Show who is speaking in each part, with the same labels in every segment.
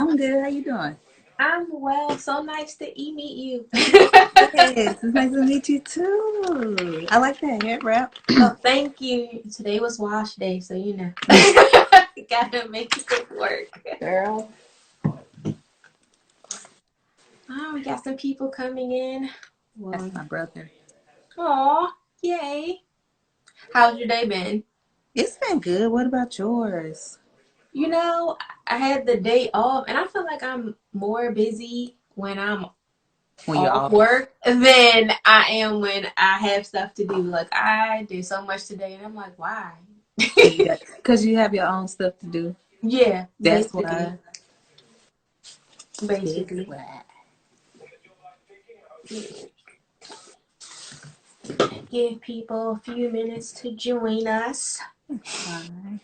Speaker 1: I'm good. How you doing?
Speaker 2: I'm well. So nice to meet you.
Speaker 1: Yes, it's nice to meet you too. I like that hair wrap.
Speaker 2: Oh, thank you. Today was wash day, so gotta make it work.
Speaker 1: Girl,
Speaker 2: Oh, we got some people coming in.
Speaker 1: that's
Speaker 2: Well,
Speaker 1: my brother.
Speaker 2: aw, yay. How's your day been?
Speaker 1: It's been good. What about yours?
Speaker 2: You know, I had the day off, and I feel like I'm more busy when I'm
Speaker 1: When you're
Speaker 2: off
Speaker 1: off?
Speaker 2: work than I am when I have stuff to do. Like, I did so much today, and I'm like, why?
Speaker 1: Because you have your own stuff to do.
Speaker 2: Yeah,
Speaker 1: That's
Speaker 2: basically.
Speaker 1: why. That's
Speaker 2: Basically.
Speaker 1: why.
Speaker 2: Give people a few minutes to join us.
Speaker 1: Fine.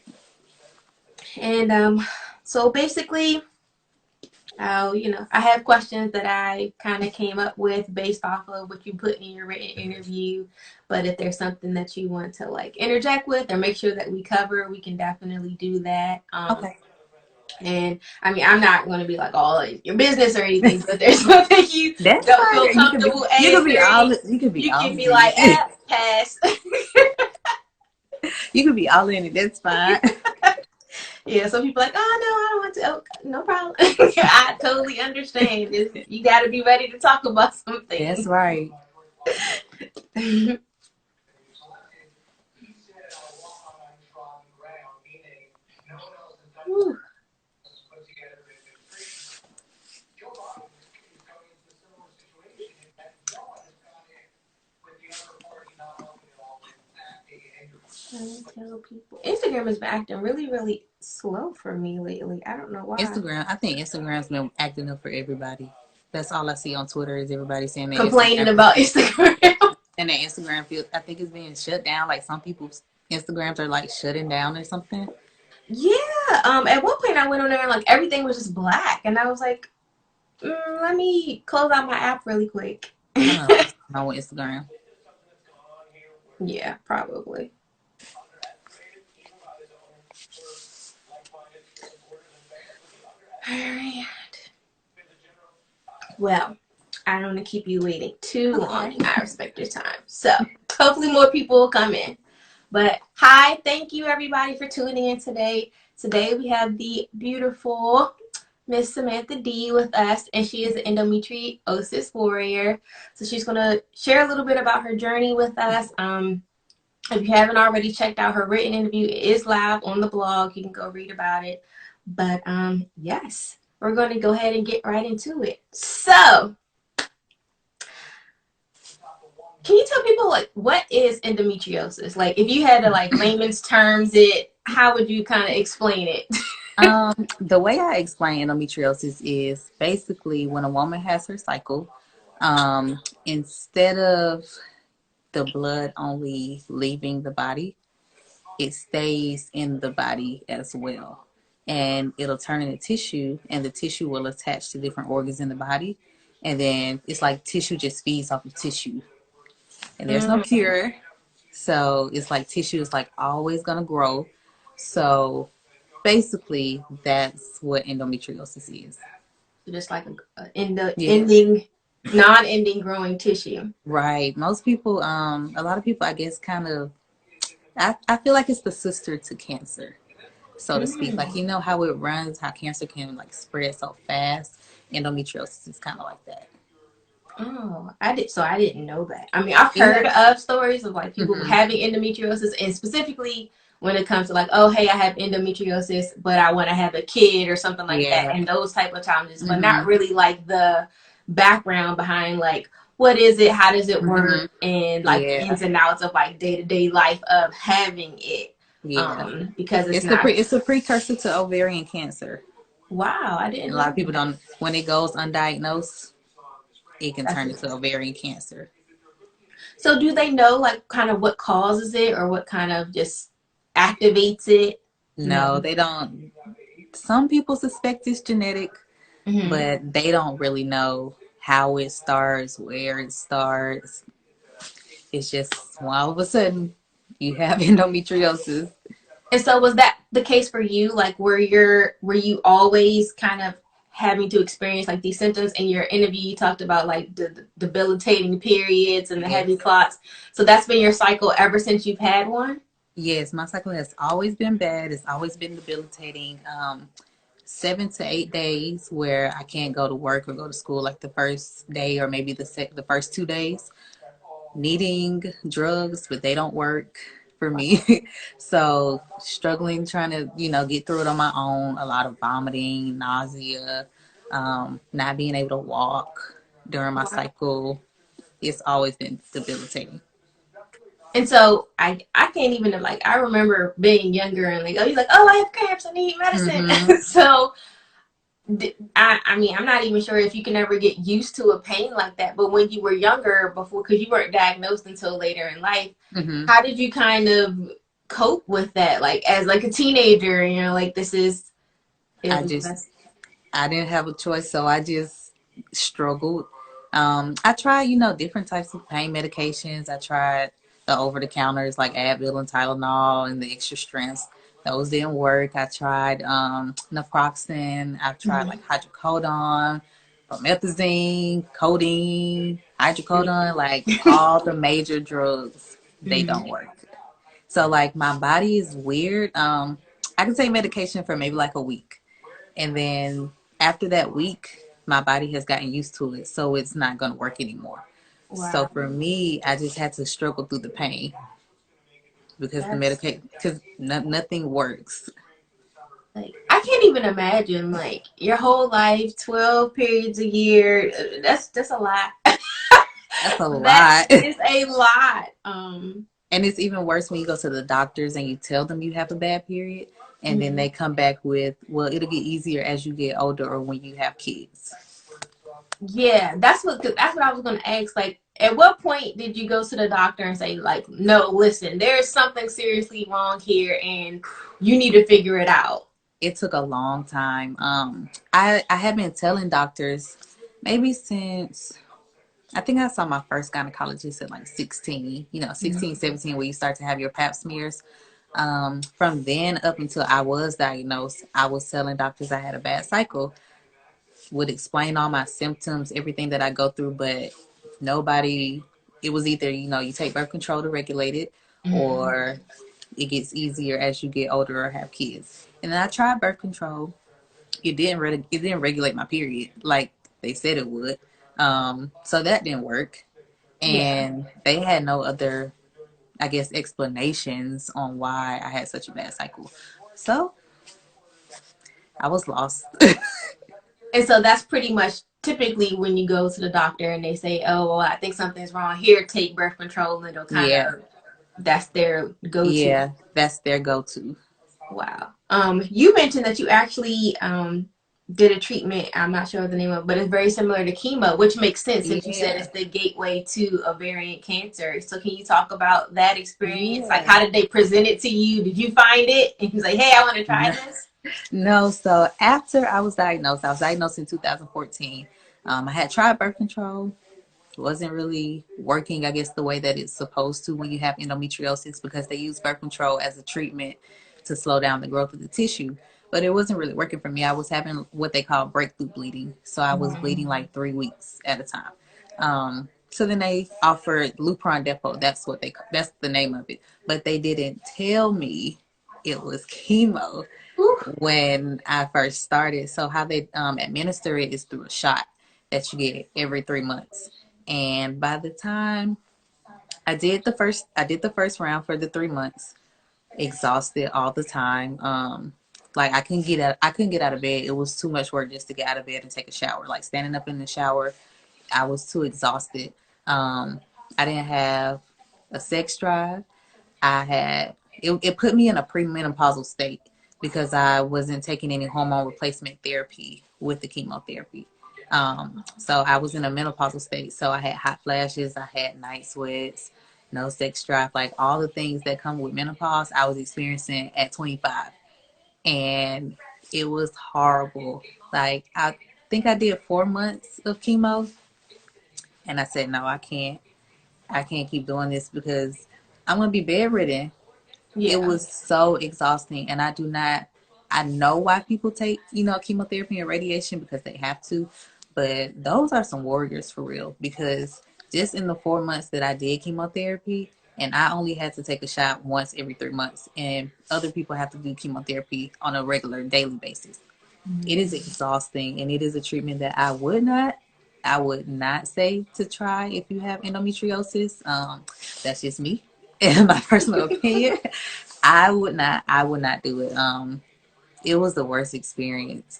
Speaker 2: And so basically, I have questions that I kind of came up with based off of what you put in your written interview. But if there's something that you want to like interject with or make sure that we cover, we can definitely do that.
Speaker 1: Okay.
Speaker 2: And I mean, I'm not going to be like all in your business or anything, but if there's something you
Speaker 1: That's
Speaker 2: don't feel
Speaker 1: fine.
Speaker 2: comfortable
Speaker 1: You could be all
Speaker 2: answering,
Speaker 1: you could be
Speaker 2: you
Speaker 1: all
Speaker 2: can
Speaker 1: in
Speaker 2: be like,
Speaker 1: it.
Speaker 2: pass.
Speaker 1: You could be all in it. That's fine.
Speaker 2: Yeah, some people are like, oh no, I don't want to. Oh, no problem. I totally understand. You got to be ready to talk about some
Speaker 1: That's
Speaker 2: things.
Speaker 1: right.
Speaker 2: Tell people Instagram has been acting really, really slow for me lately. I don't know why.
Speaker 1: Instagram. I think Instagram's been acting up for everybody. That's all I see on Twitter is everybody saying that
Speaker 2: Complaining
Speaker 1: Instagram
Speaker 2: about Instagram.
Speaker 1: and that Instagram feels. I think it's being shut down. Like some people's Instagrams are like shutting down or something.
Speaker 2: Yeah. At one point I went on there and like everything was just black, and I was like, let me close out my app really quick.
Speaker 1: I don't know what's going on with Instagram.
Speaker 2: Yeah, probably. All right. Well, I don't want to keep you waiting too long,
Speaker 1: Okay.
Speaker 2: and I respect your time. So hopefully more people will come in. But hi, thank you everybody for tuning in today. Today we have the beautiful Miss Samantha D with us, and she is an endometriosis warrior. So she's gonna share a little bit about her journey with us. If you haven't already checked out her written interview, it is live on the blog. You can go read about it. But yes, we're going to go ahead and get right into it. So, can you tell people like what is endometriosis? Like, if you had to like layman's terms it, how would you kind of explain it?
Speaker 1: The way I explain endometriosis is basically when a woman has her cycle, instead of the blood only leaving the body, it stays in the body as well. And it'll turn into tissue, and the tissue will attach to different organs in the body. And then it's like tissue just feeds off of tissue. And there's no
Speaker 2: Mm,
Speaker 1: cure. So it's like tissue is like always going to grow. So basically, that's what endometriosis is.
Speaker 2: just like
Speaker 1: Yeah.
Speaker 2: ending, non-ending growing tissue.
Speaker 1: Right. Most people, a lot of people, I guess, kind of, I feel like it's the sister to cancer, so to speak. Like,
Speaker 2: Mm.
Speaker 1: you know how it runs, how cancer can like spread so fast. Endometriosis is kind of like that.
Speaker 2: Oh, I did. So I didn't know that. I mean, I've
Speaker 1: Yeah.
Speaker 2: heard of stories of like people
Speaker 1: Hmm.
Speaker 2: having endometriosis, and specifically when it comes to like, oh, hey, I have endometriosis, but I want to have a kid or something like that,
Speaker 1: Yeah.
Speaker 2: and those type of challenges, but not
Speaker 1: Hmm.
Speaker 2: really like the background behind like what is it, how does it
Speaker 1: Hmm.
Speaker 2: work, and like the
Speaker 1: Yeah.
Speaker 2: ins and outs of like day to day life of having it.
Speaker 1: Yeah.
Speaker 2: Because it's
Speaker 1: It's the
Speaker 2: not.
Speaker 1: it's a precursor to ovarian cancer.
Speaker 2: Wow, I didn't
Speaker 1: And a lot
Speaker 2: know
Speaker 1: of people
Speaker 2: that.
Speaker 1: don't, when it goes undiagnosed, it can
Speaker 2: That's
Speaker 1: turn
Speaker 2: it.
Speaker 1: into ovarian cancer.
Speaker 2: So do they know like kind of what causes it or what kind of just activates it?
Speaker 1: No,
Speaker 2: No.
Speaker 1: they don't. Some people suspect it's genetic,
Speaker 2: Hmm.
Speaker 1: but they don't really know how it starts, where it starts. It's just well, all of a sudden you have endometriosis.
Speaker 2: And so was that the case for you? Like were you always kind of having to experience like these symptoms. In your interview, you talked about like the debilitating periods and the heavy
Speaker 1: Yes.
Speaker 2: clots. So that's been your cycle ever since you've had one?
Speaker 1: Yes, my cycle has always been bad. It's always been debilitating. 7 to 8 days where I can't go to work or go to school, like the first day or maybe the first 2 days, needing drugs, but they don't work for me. So struggling, trying to, get through it on my own. A lot of vomiting, nausea, not being able to walk during my
Speaker 2: Wow.
Speaker 1: cycle. It's always been debilitating.
Speaker 2: And so I can't even like I remember being younger and like, oh, you're like, oh, I have cramps, I need medicine.
Speaker 1: Mm-hmm.
Speaker 2: So I mean, I'm not even sure if you can ever get used to a pain like that. But when you were younger, before, because you weren't diagnosed until later in life,
Speaker 1: Mm-hmm.
Speaker 2: how did you kind of cope with that? Like as like a teenager, like this is
Speaker 1: I just
Speaker 2: mess.
Speaker 1: I didn't have a choice, so I just struggled. I tried, different types of pain medications. I tried the over the counters like Advil and Tylenol and the extra strengths. Those didn't work. I tried naproxen. I tried like
Speaker 2: Mm-hmm.
Speaker 1: hydrocodone, promethazine, codeine, hydrocodone,
Speaker 2: Mm-hmm.
Speaker 1: like all the major drugs. They don't
Speaker 2: Mm-hmm.
Speaker 1: work. So like my body is weird. I can take medication for maybe like a week, and then after that week, my body has gotten used to it, so it's not going to work anymore. So
Speaker 2: Wow,
Speaker 1: for me, I just had to struggle through the pain because the
Speaker 2: that's
Speaker 1: medication, because nothing works.
Speaker 2: like I can't even imagine like your whole life, 12 periods a year. That's a lot.
Speaker 1: That's a
Speaker 2: That
Speaker 1: lot.
Speaker 2: is a lot.
Speaker 1: And it's even worse when you go to the doctors and you tell them you have a bad period, and then
Speaker 2: Mhm.
Speaker 1: they come back with, well, it'll get easier as you get older or when you have kids.
Speaker 2: Yeah, that's what I was gonna ask. Like, at what point did you go to the doctor and say, like, no, listen, there's something seriously wrong here, and you need to figure it out?
Speaker 1: It took a long time. I have been telling doctors maybe since I think I saw my first gynecologist at like 16, 16,
Speaker 2: Mhm.
Speaker 1: 17, where you start to have your pap smears. From then up until I was diagnosed, I was telling doctors I had a bad cycle, would explain all my symptoms, everything that I go through, but nobody, it was either, you take birth control to regulate it,
Speaker 2: Mhm.
Speaker 1: or it gets easier as you get older or have kids. And then I tried birth control. It didn't regulate my period like they said it would. So that didn't work.
Speaker 2: Yeah.
Speaker 1: And they had no other, I guess, explanations on why I had such a bad cycle. So I was lost.
Speaker 2: And so that's pretty much typically when you go to the doctor and they say, oh, well, I think something's wrong here, take birth control, and it'll kind
Speaker 1: Yeah,
Speaker 2: of, that's their go to.
Speaker 1: yeah, that's their go-to.
Speaker 2: Wow. You mentioned that you actually did a treatment. I'm not sure the name of it, but it's very similar to chemo, which makes sense since you said
Speaker 1: Yeah,
Speaker 2: it's the gateway to ovarian cancer. So can you talk about that experience? Like,
Speaker 1: yeah.
Speaker 2: how did they present it to you? Did you find it and you say, "Hey, I want to try
Speaker 1: No,
Speaker 2: this"?
Speaker 1: no, so after I was diagnosed in 2014. I had tried birth control. Wasn't really working, I guess, the way that it's supposed to when you have endometriosis, because they use birth control as a treatment to slow down the growth of the tissue. But it wasn't really working for me. I was having what they call breakthrough bleeding. So I was bleeding like 3 weeks at a time. So then they offered Lupron Depot. That's the name of it. But they didn't tell me it was chemo
Speaker 2: Ooh,
Speaker 1: when I first started. So how they administer it is through a shot that you get every 3 months. And by the time I did the first round for the 3 months, exhausted all the time. Like I couldn't get out of bed. It was too much work just to get out of bed and take a shower. Like standing up in the shower, I was too exhausted. Um, I didn't have a sex drive. It put me in a premenopausal state because I wasn't taking any hormone replacement therapy with the chemotherapy. So I was in a menopausal state. So I had hot flashes, I had night sweats, no sex drive, like all the things that come with menopause, I was experiencing at 25. And it was horrible. Like I think I did 4 months of chemo, and I said, no, I can't keep doing this because I'm gonna be bedridden. It
Speaker 2: yeah.
Speaker 1: was so exhausting, and I do not. I know why people take, chemotherapy and radiation because they have to, but those are some warriors for real. Because just in the 4 months that I did chemotherapy, and I only had to take a shot once every 3 months, and other people have to do chemotherapy on a regular daily basis. It is exhausting, and it is a treatment that I would not say to try if you have endometriosis. That's just me, in my personal opinion. I would not do it. It was the worst experience.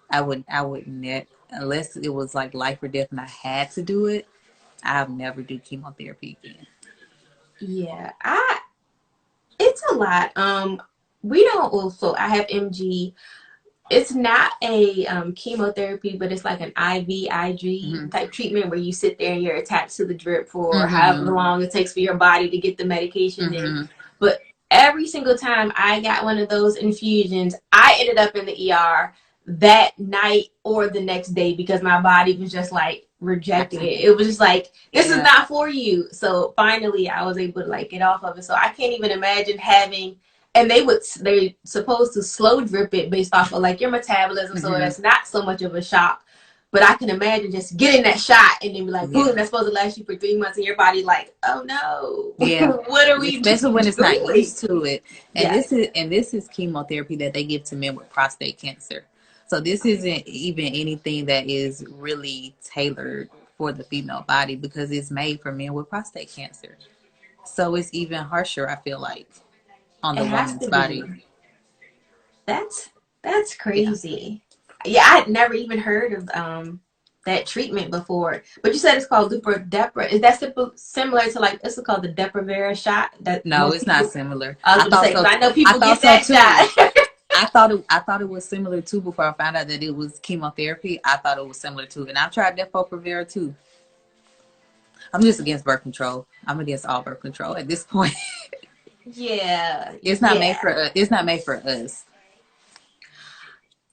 Speaker 1: I would not, unless it was like life or death and I had to do it. I'll never do chemotherapy again.
Speaker 2: Yeah, it's a lot. We don't also. I have MG. It's not a chemotherapy, but it's like an IVIG
Speaker 1: Mm-hmm.
Speaker 2: type treatment where you sit there and you're attached to the drip for however
Speaker 1: Mm-hmm.
Speaker 2: long it takes for your body to get the medication in.
Speaker 1: Mm-hmm.
Speaker 2: But every single time I got one of those infusions, I ended up in the ER that night or the next day because my body was just like
Speaker 1: I
Speaker 2: rejecting
Speaker 1: can't.
Speaker 2: it. It was just like, this is
Speaker 1: Yeah.
Speaker 2: not for you. So finally I was able to like get off of it. So I can't even imagine having, and they're supposed to slow drip it based off of like your metabolism, so
Speaker 1: Mm-hmm.
Speaker 2: that's not so much of a shock. But I can imagine just getting that shot and then be like, boom,
Speaker 1: Yeah.
Speaker 2: that's supposed to last you for 3 months, and your body like, oh
Speaker 1: Yeah.
Speaker 2: no, what are we
Speaker 1: Especially when it's not
Speaker 2: doing?
Speaker 1: used to it. And
Speaker 2: Yes,
Speaker 1: this is chemotherapy that they give to men with prostate cancer. So this isn't even anything that is really tailored for the female body because it's made for men with prostate cancer. So it's even harsher, I feel like, on
Speaker 2: it
Speaker 1: the
Speaker 2: has
Speaker 1: woman's
Speaker 2: to
Speaker 1: body.
Speaker 2: be. That's that's
Speaker 1: Yeah.
Speaker 2: crazy. Yeah, I had never even heard of that treatment before. But you said it's called Depra. Is that similar to like it's called the Depravera shot that
Speaker 1: No,
Speaker 2: most
Speaker 1: it's not
Speaker 2: people?
Speaker 1: similar.
Speaker 2: I was
Speaker 1: I
Speaker 2: going to
Speaker 1: thought
Speaker 2: say because
Speaker 1: so.
Speaker 2: I know
Speaker 1: I
Speaker 2: people
Speaker 1: thought
Speaker 2: get
Speaker 1: so
Speaker 2: that
Speaker 1: too.
Speaker 2: shot.
Speaker 1: I thought it was similar too before I found out that it was chemotherapy. I thought it was similar too, and I've tried Depo-Provera too. I'm just against birth control. I'm against all birth control at this point.
Speaker 2: Yeah,
Speaker 1: It's not made
Speaker 2: yeah.
Speaker 1: for us. It's not made for us.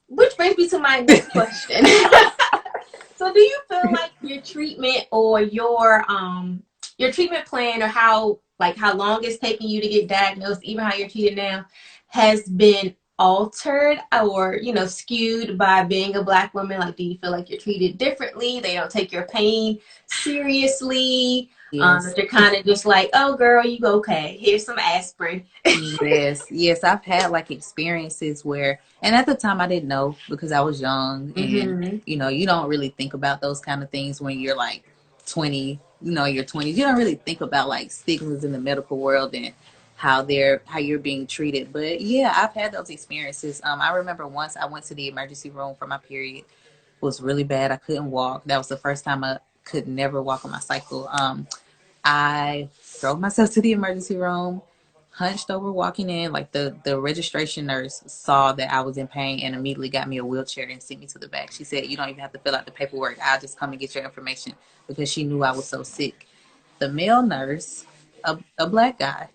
Speaker 2: Which brings me to my next question. So, do you feel like your treatment or your treatment plan or how long it's taking you to get diagnosed, even how you're treated now, has been altered or skewed by being a Black woman? Like, do you feel like you're treated differently? They don't take your pain seriously. If
Speaker 1: Yes.
Speaker 2: they're kind of just like, "Oh, girl, you okay? Here's some aspirin."
Speaker 1: Yes, yes, I've had like experiences where, and at the time I didn't know because I was young, and
Speaker 2: Mm-hmm.
Speaker 1: you don't really think about those kind of things when you're like 20, your 20s. You don't really think about like stigmas in the medical world and how you're being treated. But yeah, I've had those experiences. I remember once I went to the emergency room for my period. It was really bad. I couldn't walk. That was the first time I could never walk on my cycle. I drove myself to the emergency room, hunched over walking in. Like the registration nurse saw that I was in pain and immediately got me a wheelchair and sent me to the back. She said, "You don't even have to fill out the paperwork. I'll just come and get your information," because she knew I was so sick. The male nurse, a black guy,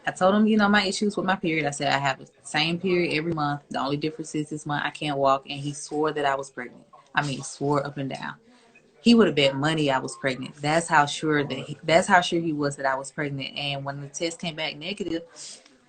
Speaker 1: I told him, my issues with my period. I said, I have the same period every month. The only difference is this month I can't walk. And he swore that I was pregnant. I mean, swore up and down. He would have bet money I was pregnant. That's how sure he was that I was pregnant. And when the test came back negative,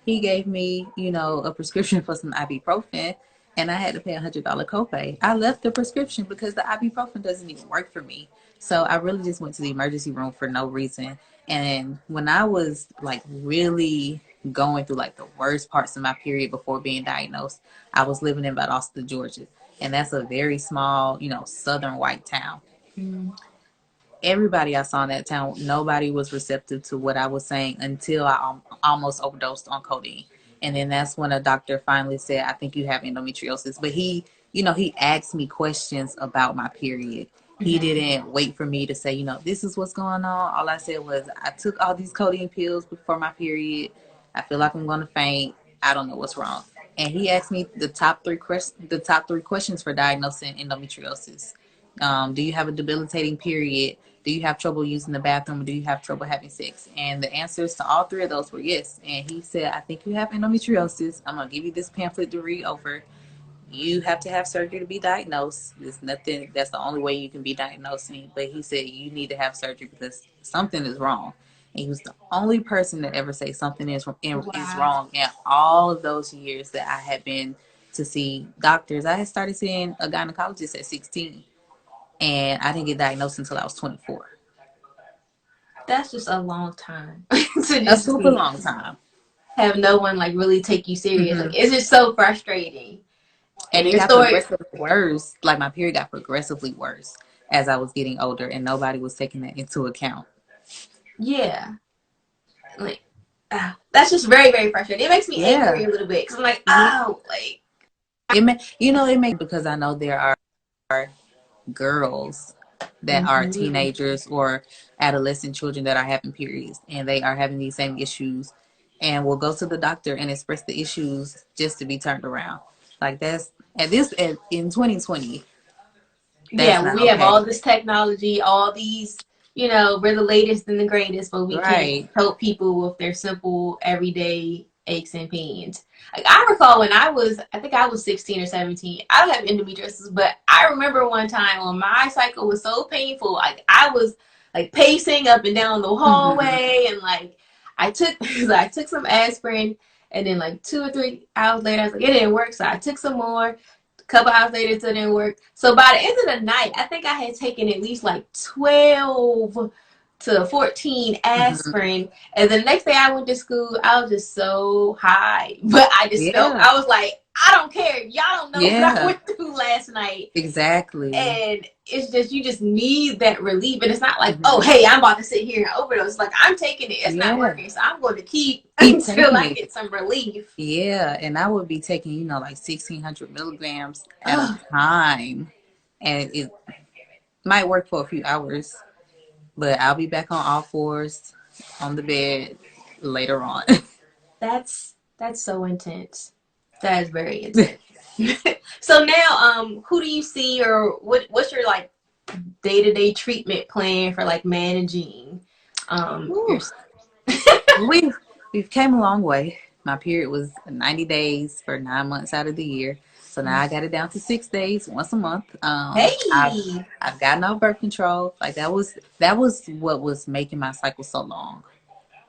Speaker 1: he gave me, a prescription for some ibuprofen, and I had to pay $100 copay. I left the prescription because the ibuprofen doesn't even work for me. So I really just went to the emergency room for no reason. And when I was like really going through like the worst parts of my period before being diagnosed, I was living in Valdosta, Georgia. And that's a very small, southern white town. Everybody I saw in that town, nobody was receptive to what I was saying until I almost overdosed on codeine. And then that's when a doctor finally said, "I think you have endometriosis." But he asked me questions about my period. He
Speaker 2: Mm-hmm.
Speaker 1: didn't wait for me to say, "This is what's going on." All I said was, "I took all these codeine pills before my period. I feel like I'm going to faint. I don't know what's wrong." And he asked me the top three questions for diagnosing endometriosis. Do you have a debilitating period? Do you have trouble using the bathroom? Do you have trouble having sex? And the answers to all three of those were yes. And he said, "I think you have endometriosis. I'm going to give you this pamphlet to read over. You have to have surgery to be diagnosed. There's nothing, that's the only way you can be diagnosed." But he said, "You need to have surgery because something is wrong." And he was the only person that ever say something is
Speaker 2: Wow.
Speaker 1: wrong. In all of those years that I had been to see doctors, I had started seeing a gynecologist at 16, and I didn't get diagnosed until I was 24.
Speaker 2: That's just a long time to
Speaker 1: A
Speaker 2: just
Speaker 1: super long time.
Speaker 2: have no one like really take you serious.
Speaker 1: Hmm.
Speaker 2: Like it's just so frustrating.
Speaker 1: And
Speaker 2: And
Speaker 1: it
Speaker 2: your
Speaker 1: got
Speaker 2: story,
Speaker 1: progressively worse. Like my period got progressively worse as I was getting older, and nobody was taking that into account.
Speaker 2: yeah, like that's just very very frustrating. It makes me angry
Speaker 1: Yeah,
Speaker 2: a little bit because I'm like,
Speaker 1: yeah.
Speaker 2: oh, like
Speaker 1: It may because I know there are girls that are
Speaker 2: mhm.
Speaker 1: teenagers or adolescent children that are having periods, and they are having these same issues, and will go to the doctor and express the issues just to be turned around. Like that's in 2020. That's
Speaker 2: Yeah, when
Speaker 1: not
Speaker 2: we have
Speaker 1: okay.
Speaker 2: all this technology, all these, we're the latest and the greatest, but we can't
Speaker 1: Right.
Speaker 2: help people with their simple everyday aches and pains. Like I recall when I think I was 16 or 17. I don't have endometriosis, but I remember one time when my cycle was so painful, like I was like pacing up and down the
Speaker 1: Hmm.
Speaker 2: hallway, and like I took some aspirin, and then like 2 or 3 hours later, I was like, it didn't work, so I took some more. Couple hours later, it still didn't work. So by the end of the night, I think I had taken at least like 12 to 14
Speaker 1: Hmm.
Speaker 2: aspirin. And the next day I went to school, I was just so high. But I just felt,
Speaker 1: Yeah.
Speaker 2: I was like, I don't care. Y'all don't know what I
Speaker 1: Yeah.
Speaker 2: went through last night.
Speaker 1: Exactly.
Speaker 2: And it's just, you just need that relief. And it's not like, oh,
Speaker 1: Hmm.
Speaker 2: hey, I'm about to sit here and overdose. It's like, I'm taking it. It's not
Speaker 1: Yeah.
Speaker 2: working. So I'm going to keep
Speaker 1: Keep
Speaker 2: until
Speaker 1: taking
Speaker 2: I
Speaker 1: it.
Speaker 2: get some relief.
Speaker 1: Yeah, and I would be taking, like 1,600 milligrams at a
Speaker 2: Oh,
Speaker 1: time, and it might work for a few hours, but I'll be back on all fours on the bed later on.
Speaker 2: that's so intense. That is very intense. So now, who do you see, or what's your like day to day treatment plan for like managing, your?
Speaker 1: Whew. We've we've came a long way. My period was 90 days for 9 months out of the year, so now I got it down to 6 days once a month.
Speaker 2: Hey,
Speaker 1: I've gotten off birth control. Like that was what was making my cycle so long.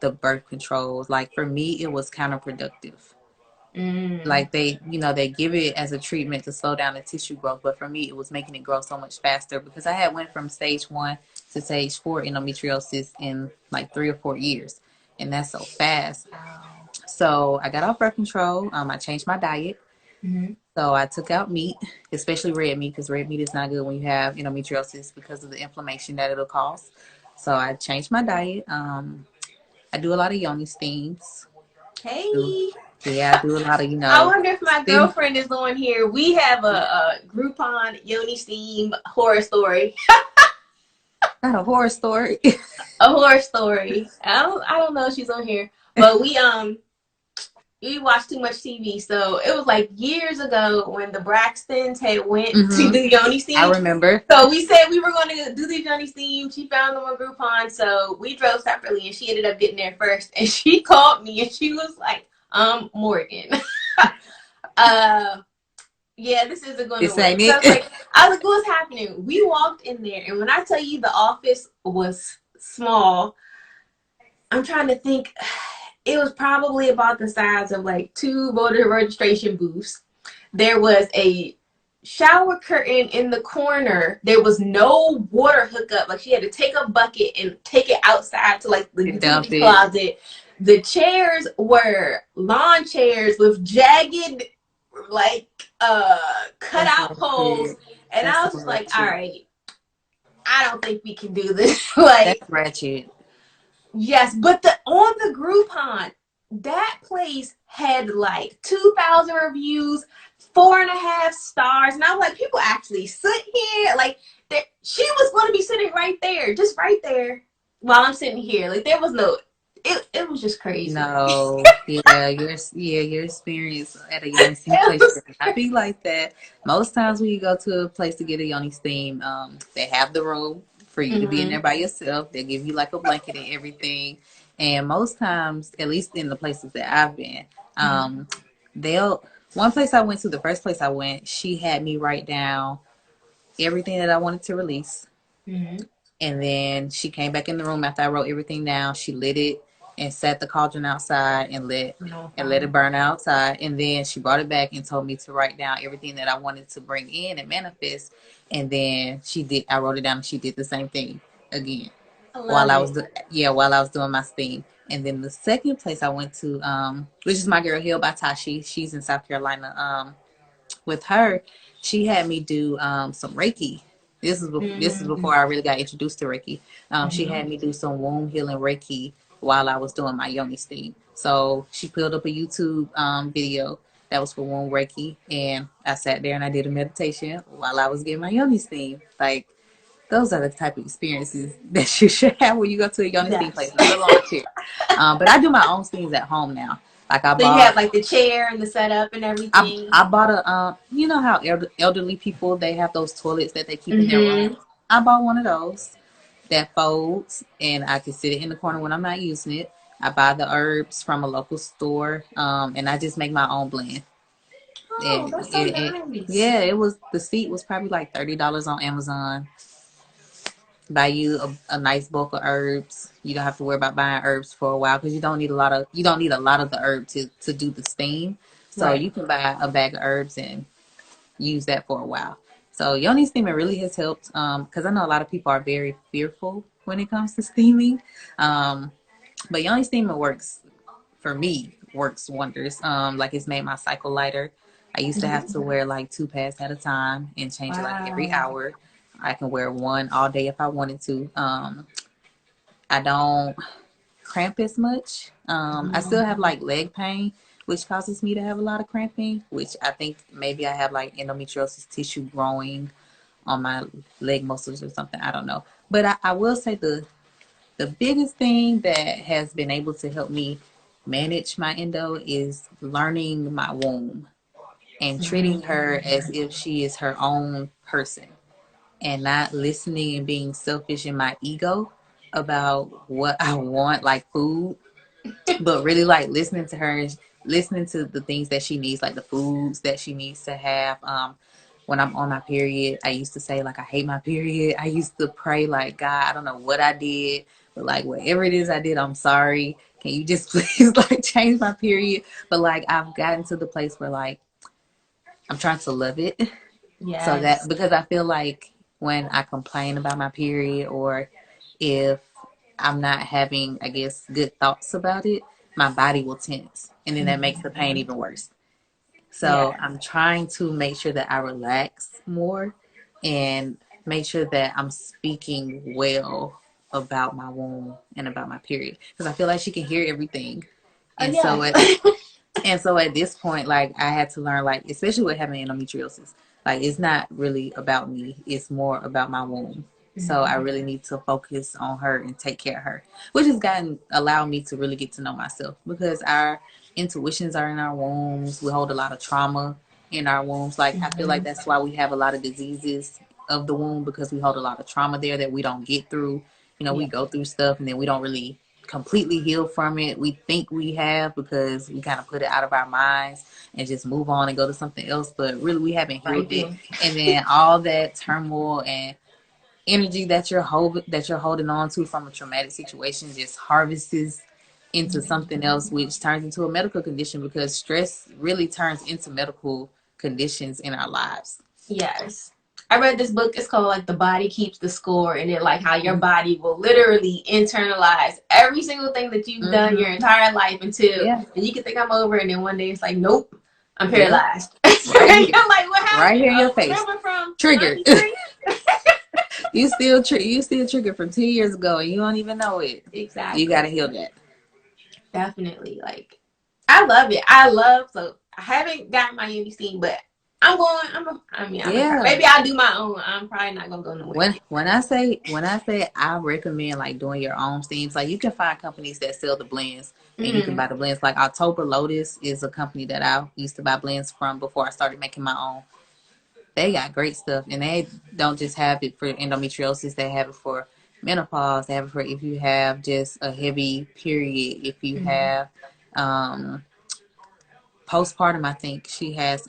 Speaker 1: The birth controls, like for me, it was counterproductive.
Speaker 2: mm,
Speaker 1: Like they give it as a treatment to slow down the tissue growth, but for me it was making it grow so much faster because I had went from stage 1 to stage 4 endometriosis in like 3 or 4 years, and that's so fast.
Speaker 2: wow.
Speaker 1: So I got off birth control. I changed my diet.
Speaker 2: Mm-hmm.
Speaker 1: So I took out meat, especially red meat, because red meat is not good when you have endometriosis because of the inflammation that it'll cause. So I changed my diet. I do a lot of yoni steams.
Speaker 2: Hey,
Speaker 1: Yeah, I do a lot of
Speaker 2: I wonder if my
Speaker 1: steam.
Speaker 2: girlfriend is on here. We have a Groupon Yoni Steam horror story.
Speaker 1: Not a horror story.
Speaker 2: A horror story. I don't know if she's on here, but we watch too much TV. So it was like years ago when the Braxtons had went to
Speaker 1: Hmm.
Speaker 2: do Yoni
Speaker 1: I
Speaker 2: Steam.
Speaker 1: remember.
Speaker 2: So we said we were going to do the Yoni Steam. She found them on Groupon. So we drove separately and she ended up getting there first. And she called me and she was like, Morgan. uh, yeah, this isn't going to
Speaker 1: This
Speaker 2: work.
Speaker 1: ain't
Speaker 2: So
Speaker 1: it.
Speaker 2: I was like, what's happening? We walked in there. And when I tell you the office was small, I'm trying to think. It was probably about the size of like 2 voter registration booths. There was a shower curtain in the corner. There was no water hookup. Like she had to take a bucket and take it outside to like the
Speaker 1: Dump
Speaker 2: utility
Speaker 1: it.
Speaker 2: closet. The chairs were lawn chairs with jagged like cut
Speaker 1: That's
Speaker 2: out poles.
Speaker 1: ratchet.
Speaker 2: And I
Speaker 1: That's
Speaker 2: was
Speaker 1: so
Speaker 2: just like, all
Speaker 1: ratchet.
Speaker 2: right, I don't think we can do this.
Speaker 1: That's
Speaker 2: Like,
Speaker 1: ratchet.
Speaker 2: yes, but the on the Groupon, that place had like 2,000 reviews, 4.5 stars, and I was like, people actually sit here. Like, she was going to be sitting right there, just right there, while I'm sitting here. Like, there was no. It was just crazy.
Speaker 1: No, your experience at a yoni steam
Speaker 2: It
Speaker 1: place
Speaker 2: was.
Speaker 1: should not be like that. Most times when you go to a place to get a yoni steam, they have the room for you to be in
Speaker 2: Mm-hmm,
Speaker 1: there by yourself. They give you like a blanket and everything. And most times, at least in the places that I've been,
Speaker 2: mm-hmm,
Speaker 1: they'll. One place I went to, the first place I went, she had me write down everything that I wanted to release,
Speaker 2: mm-hmm.
Speaker 1: And then she came back in the room after I wrote everything down. She lit it and set the cauldron outside and let it burn outside. And then she brought it back and told me to write down everything that I wanted to bring in and manifest. And then she did. I wrote it down, and she did the same thing again
Speaker 2: I
Speaker 1: while
Speaker 2: love
Speaker 1: I was
Speaker 2: it.
Speaker 1: while I was doing my steam. And then the second place I went to, which is my girl Hill by Tashi. She's in South Carolina. With her, she had me do some Reiki. This is
Speaker 2: Mm-hmm.
Speaker 1: before I really got introduced to Reiki. She
Speaker 2: Mm-hmm.
Speaker 1: had me do some womb healing Reiki while I was doing my yoni steam. So she pulled up a YouTube video that was for womb Reiki, and I sat there and I did a meditation while I was getting my yoni steam. Like, those are the type of experiences that you should have when you go to a yoni steam place,
Speaker 2: Yes.
Speaker 1: not along a chair. But I do my own steams at home now. Like
Speaker 2: So you have like the chair and the setup and everything.
Speaker 1: I bought a you know how elderly people, they have those toilets that they keep in their room.
Speaker 2: Mm-hmm.
Speaker 1: I bought one of those that folds, and I can sit it in the corner when I'm not using it. I buy the herbs from a local store, and I just make my own blend.
Speaker 2: Oh,
Speaker 1: And
Speaker 2: that's so nice.
Speaker 1: yeah, it was, the seat was probably like $30 on Amazon. Buy you a nice bulk of herbs. You don't have to worry about buying herbs for a while, because you don't need a lot of the herb to do the steam. So
Speaker 2: Right.
Speaker 1: you can buy a bag of herbs and use that for a while. So yoni steaming really has helped, because I know a lot of people are very fearful when it comes to steaming. But yoni steaming works for me, works wonders. Like, it's made my cycle lighter. I used to have
Speaker 2: Mm-hmm.
Speaker 1: to wear like 2 pads at a time and change it like every
Speaker 2: Wow.
Speaker 1: hour. I can wear one all day if I wanted to. I don't cramp as much. I still have like leg pain, which causes me to have a lot of cramping, which I think maybe I have like endometriosis tissue growing on my leg muscles or something. I don't know. But I will say the biggest thing that has been able to help me manage my endo is learning my womb and treating her as if she is her own person, and not listening and being selfish in my ego about what I want, like food, but really like listening to her, listening to the things that she needs, like the foods that she needs to have. When I'm on my period, I used to say like, I hate my period. I used to pray like, God, I don't know what I did, but like, whatever it is I did, I'm sorry. Can you just please like change my period? But like, I've gotten to the place where like, I'm trying to love it. So that,
Speaker 2: Yes.
Speaker 1: because I feel like when I complain about my period, or if I'm not having, I guess, good thoughts about it, my body will tense. And then that makes the pain even worse. So
Speaker 2: Yes.
Speaker 1: I'm trying to make sure that I relax more and make sure that I'm speaking well about my womb and about my period. Because I feel like she can hear everything.
Speaker 2: Oh,
Speaker 1: And so
Speaker 2: yes.
Speaker 1: it, and so at this point, like, I had to learn, like, especially with having endometriosis, like, it's not really about me. It's more about my womb. So I really need to focus on her and take care of her, which has allowed me to really get to know myself, because our intuitions are in our wombs. We hold a lot of trauma in our wombs. Like, I feel like
Speaker 2: Mhm.
Speaker 1: that's why we have a lot of diseases of the womb, because we hold a lot of trauma there that we don't get through. You know, we
Speaker 2: Yeah.
Speaker 1: go through stuff and then we don't really completely heal from it. We think we have, because we kind of put it out of our minds and just move on and go to something else, but really we haven't
Speaker 2: Right
Speaker 1: healed it.
Speaker 2: there.
Speaker 1: And then all that turmoil and energy that you're holding on to from a traumatic situation just harvests into something else, which turns into a medical condition, because stress really turns into medical conditions in our lives.
Speaker 2: Yes. I read this book. It's called like The Body Keeps the Score, and it like how your body will literally internalize every single thing that you've done your
Speaker 1: Mm-hmm.
Speaker 2: entire life until,
Speaker 1: Yeah.
Speaker 2: and you can think I'm over, and then one day it's like, nope, I'm
Speaker 1: Yep.
Speaker 2: paralyzed.
Speaker 1: Right here.
Speaker 2: I'm like, what
Speaker 1: Right
Speaker 2: happened?
Speaker 1: here in your
Speaker 2: Oh,
Speaker 1: face.
Speaker 2: remember from
Speaker 1: Triggered.
Speaker 2: '93?
Speaker 1: You still triggered from 2 years ago and you don't even know it. You gotta
Speaker 2: Exactly.
Speaker 1: heal that.
Speaker 2: Definitely. Like, I love it. I love, so I haven't gotten my UBC, but I'm gonna try.
Speaker 1: Yeah.
Speaker 2: Maybe I'll do my own. I'm probably not gonna go nowhere.
Speaker 1: When I say I recommend like doing your own steams, like, you can find companies that sell the blends and you can
Speaker 2: Mm,
Speaker 1: buy the blends. Like, October Lotus is a company that I used to buy blends from before I started making my own. They got great stuff, and they don't just have it for endometriosis. They have it for menopause. They have it for if you have just a heavy period. If you
Speaker 2: mm,
Speaker 1: have um postpartum, I think she has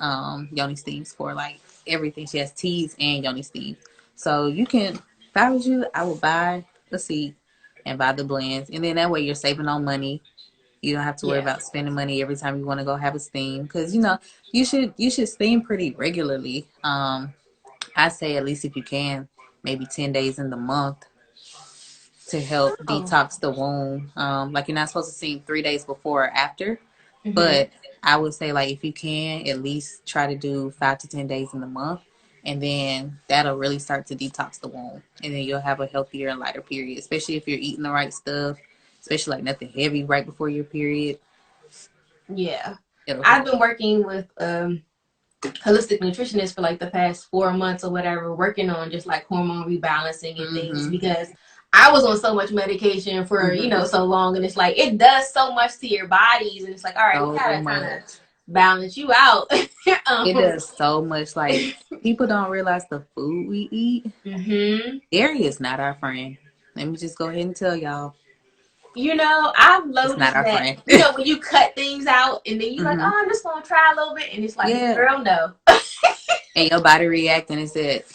Speaker 1: yoni steams for like everything. She has teas and yoni steams. So you can if I was you, I would buy the seed and buy the blends, and then that way you're saving on money. You don't have to worry
Speaker 2: Yeah.
Speaker 1: about spending money every time you want to go have a steam, because you should steam pretty regularly. I say at least if you can, maybe 10 days in the month to help
Speaker 2: Oh.
Speaker 1: detox the womb. Like you're not supposed to steam 3 days before or after,
Speaker 2: Mm-hmm.
Speaker 1: but I would say like if you can, at least try to do 5 to 10 days in the month, and then that'll really start to detox the womb, and then you'll have a healthier and lighter period, especially if you're eating the right stuff, especially like nothing heavy right before your period.
Speaker 2: Yeah.
Speaker 1: It'll
Speaker 2: I've
Speaker 1: help.
Speaker 2: been working with holistic nutritionist for like the past 4 months or whatever, working on just like hormone rebalancing and things
Speaker 1: Mhm.
Speaker 2: because I was on so much medication for,
Speaker 1: Mhm.
Speaker 2: so long, and it's like it does so much to your bodies, and it's like, all right, we
Speaker 1: So
Speaker 2: gotta kind of
Speaker 1: much.
Speaker 2: balance you out.
Speaker 1: It
Speaker 2: um,
Speaker 1: does so much. Like people don't realize the food we eat.
Speaker 2: hmm
Speaker 1: Dairy is not our friend. Let me just go ahead and tell y'all,
Speaker 2: I've
Speaker 1: it's not
Speaker 2: noticed
Speaker 1: our
Speaker 2: that,
Speaker 1: friend.
Speaker 2: when you cut things out and then you like,
Speaker 1: Hmm.
Speaker 2: oh, I'm just gonna try a little bit, and it's like,
Speaker 1: Yeah,
Speaker 2: girl, no.
Speaker 1: and your body reacting and said,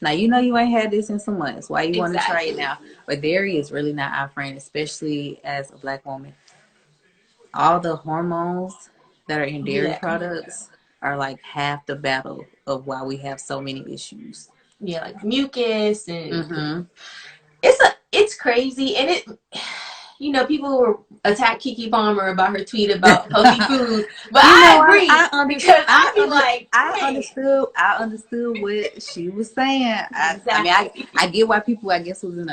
Speaker 1: "Now you ain't had this in some months. Why you want to try it
Speaker 2: Exactly.
Speaker 1: now?" But dairy is really not our friend, especially as a black woman. All the hormones that are in dairy
Speaker 2: Yeah.
Speaker 1: products are like half the battle of why we have so many issues.
Speaker 2: Yeah, like mucus, and
Speaker 1: Mm-hmm.
Speaker 2: it's crazy, and people will attack Kiki Palmer about her tweet about healthy food, but
Speaker 1: You
Speaker 2: I
Speaker 1: know,
Speaker 2: agree because I be like,
Speaker 1: I
Speaker 2: man,
Speaker 1: understood, I understood what she was saying. I mean,
Speaker 2: exactly.
Speaker 1: I get why people, I guess, was in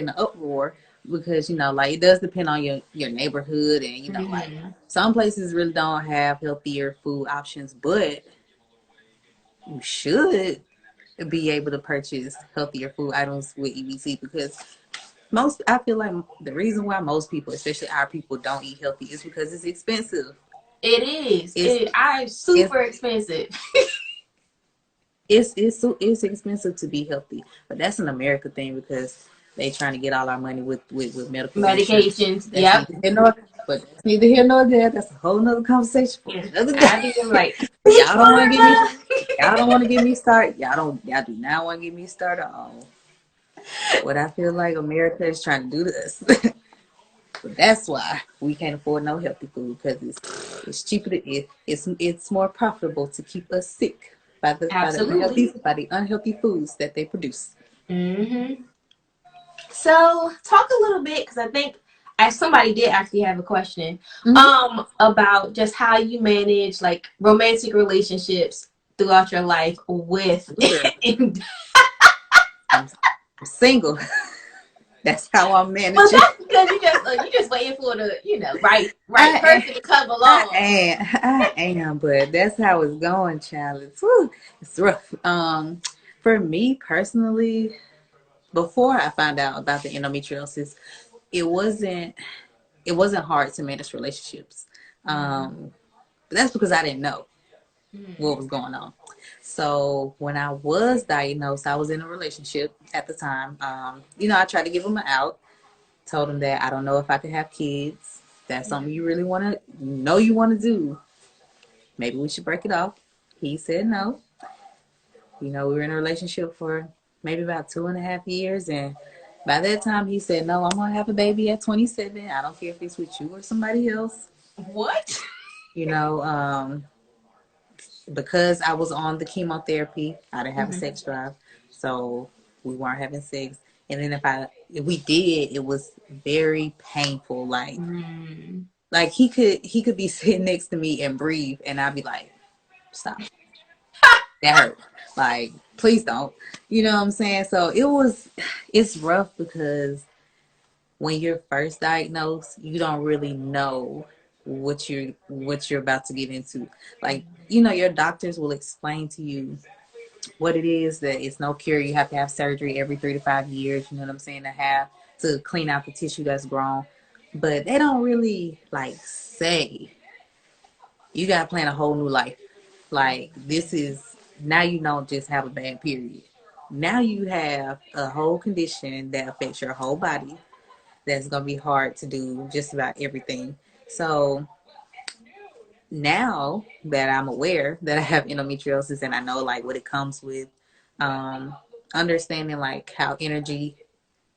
Speaker 1: the uproar, because like it does depend on your neighborhood, and like
Speaker 2: Hmm.
Speaker 1: some places really don't have healthier food options, but you should be able to purchase healthier food items with EBT, because I feel like the reason why most people, especially our people, don't eat healthy is because it's expensive.
Speaker 2: It is.
Speaker 1: It's
Speaker 2: I'm
Speaker 1: it's
Speaker 2: super expensive.
Speaker 1: it's expensive to be healthy, but that's an America thing, because they trying to get all our money with medical insurance.
Speaker 2: Medications.
Speaker 1: That's
Speaker 2: Yep.
Speaker 1: neither here nor, but that's neither here nor there. That's a whole nother conversation for
Speaker 2: Yeah.
Speaker 1: another
Speaker 2: I
Speaker 1: day.
Speaker 2: be like, free
Speaker 1: Y'all don't want to get me.
Speaker 2: formula.
Speaker 1: Y'all don't want to get me started. Y'all do not want to get me started on what I feel like America is trying to do to us. But that's why we can't afford no healthy food, because it's cheaper it's more profitable to keep us sick
Speaker 2: Absolutely.
Speaker 1: by the unhealthy foods that they produce.
Speaker 2: Hmm. So talk a little bit, because I think as somebody did actually have a question
Speaker 1: Mm-hmm.
Speaker 2: about just how you manage like romantic relationships throughout your life with
Speaker 1: Girl, I'm, I'm single. That's how I'm
Speaker 2: well,
Speaker 1: managing.
Speaker 2: that's because you just waiting for the right
Speaker 1: I
Speaker 2: person to come
Speaker 1: I
Speaker 2: along.
Speaker 1: am, I am, but that's how it's going, child. It's rough. For me personally, before I found out about the endometriosis, it wasn't it wasn't hard to manage relationships. But that's because I didn't know what was going on. So when I was diagnosed, I was in a relationship at the time. I tried to give him an out. Told him that I don't know if I could have kids. That's something you really you want to do. Maybe we should break it off. He said no. We were in a relationship for maybe about 2.5 years, and by that time he said, no, I'm gonna have a baby at 27. I don't care if it's with you or somebody else.
Speaker 2: What?
Speaker 1: You know, because I was on the chemotherapy, I didn't have a
Speaker 2: Hmm.
Speaker 1: sex drive, so we weren't having sex. And then if we did, it was very painful.
Speaker 2: Mm.
Speaker 1: Like he could be sitting next to me and breathe, and I'd be like, stop, that hurt. Like, please don't. You know what I'm saying? So it's rough, because when you're first diagnosed, you don't really know what you're about to get into. Like, your doctors will explain to you what it is, that it's no cure. You have to have surgery every 3 to 5 years, you know what I'm saying, to clean out the tissue that's grown. But they don't really like say you gotta plan a whole new life. Like, this is now you don't just have a bad period. Now you have a whole condition that affects your whole body, that's gonna be hard to do just about everything. So now that I'm aware that I have endometriosis, and I know like what it comes with, um, understanding like how energy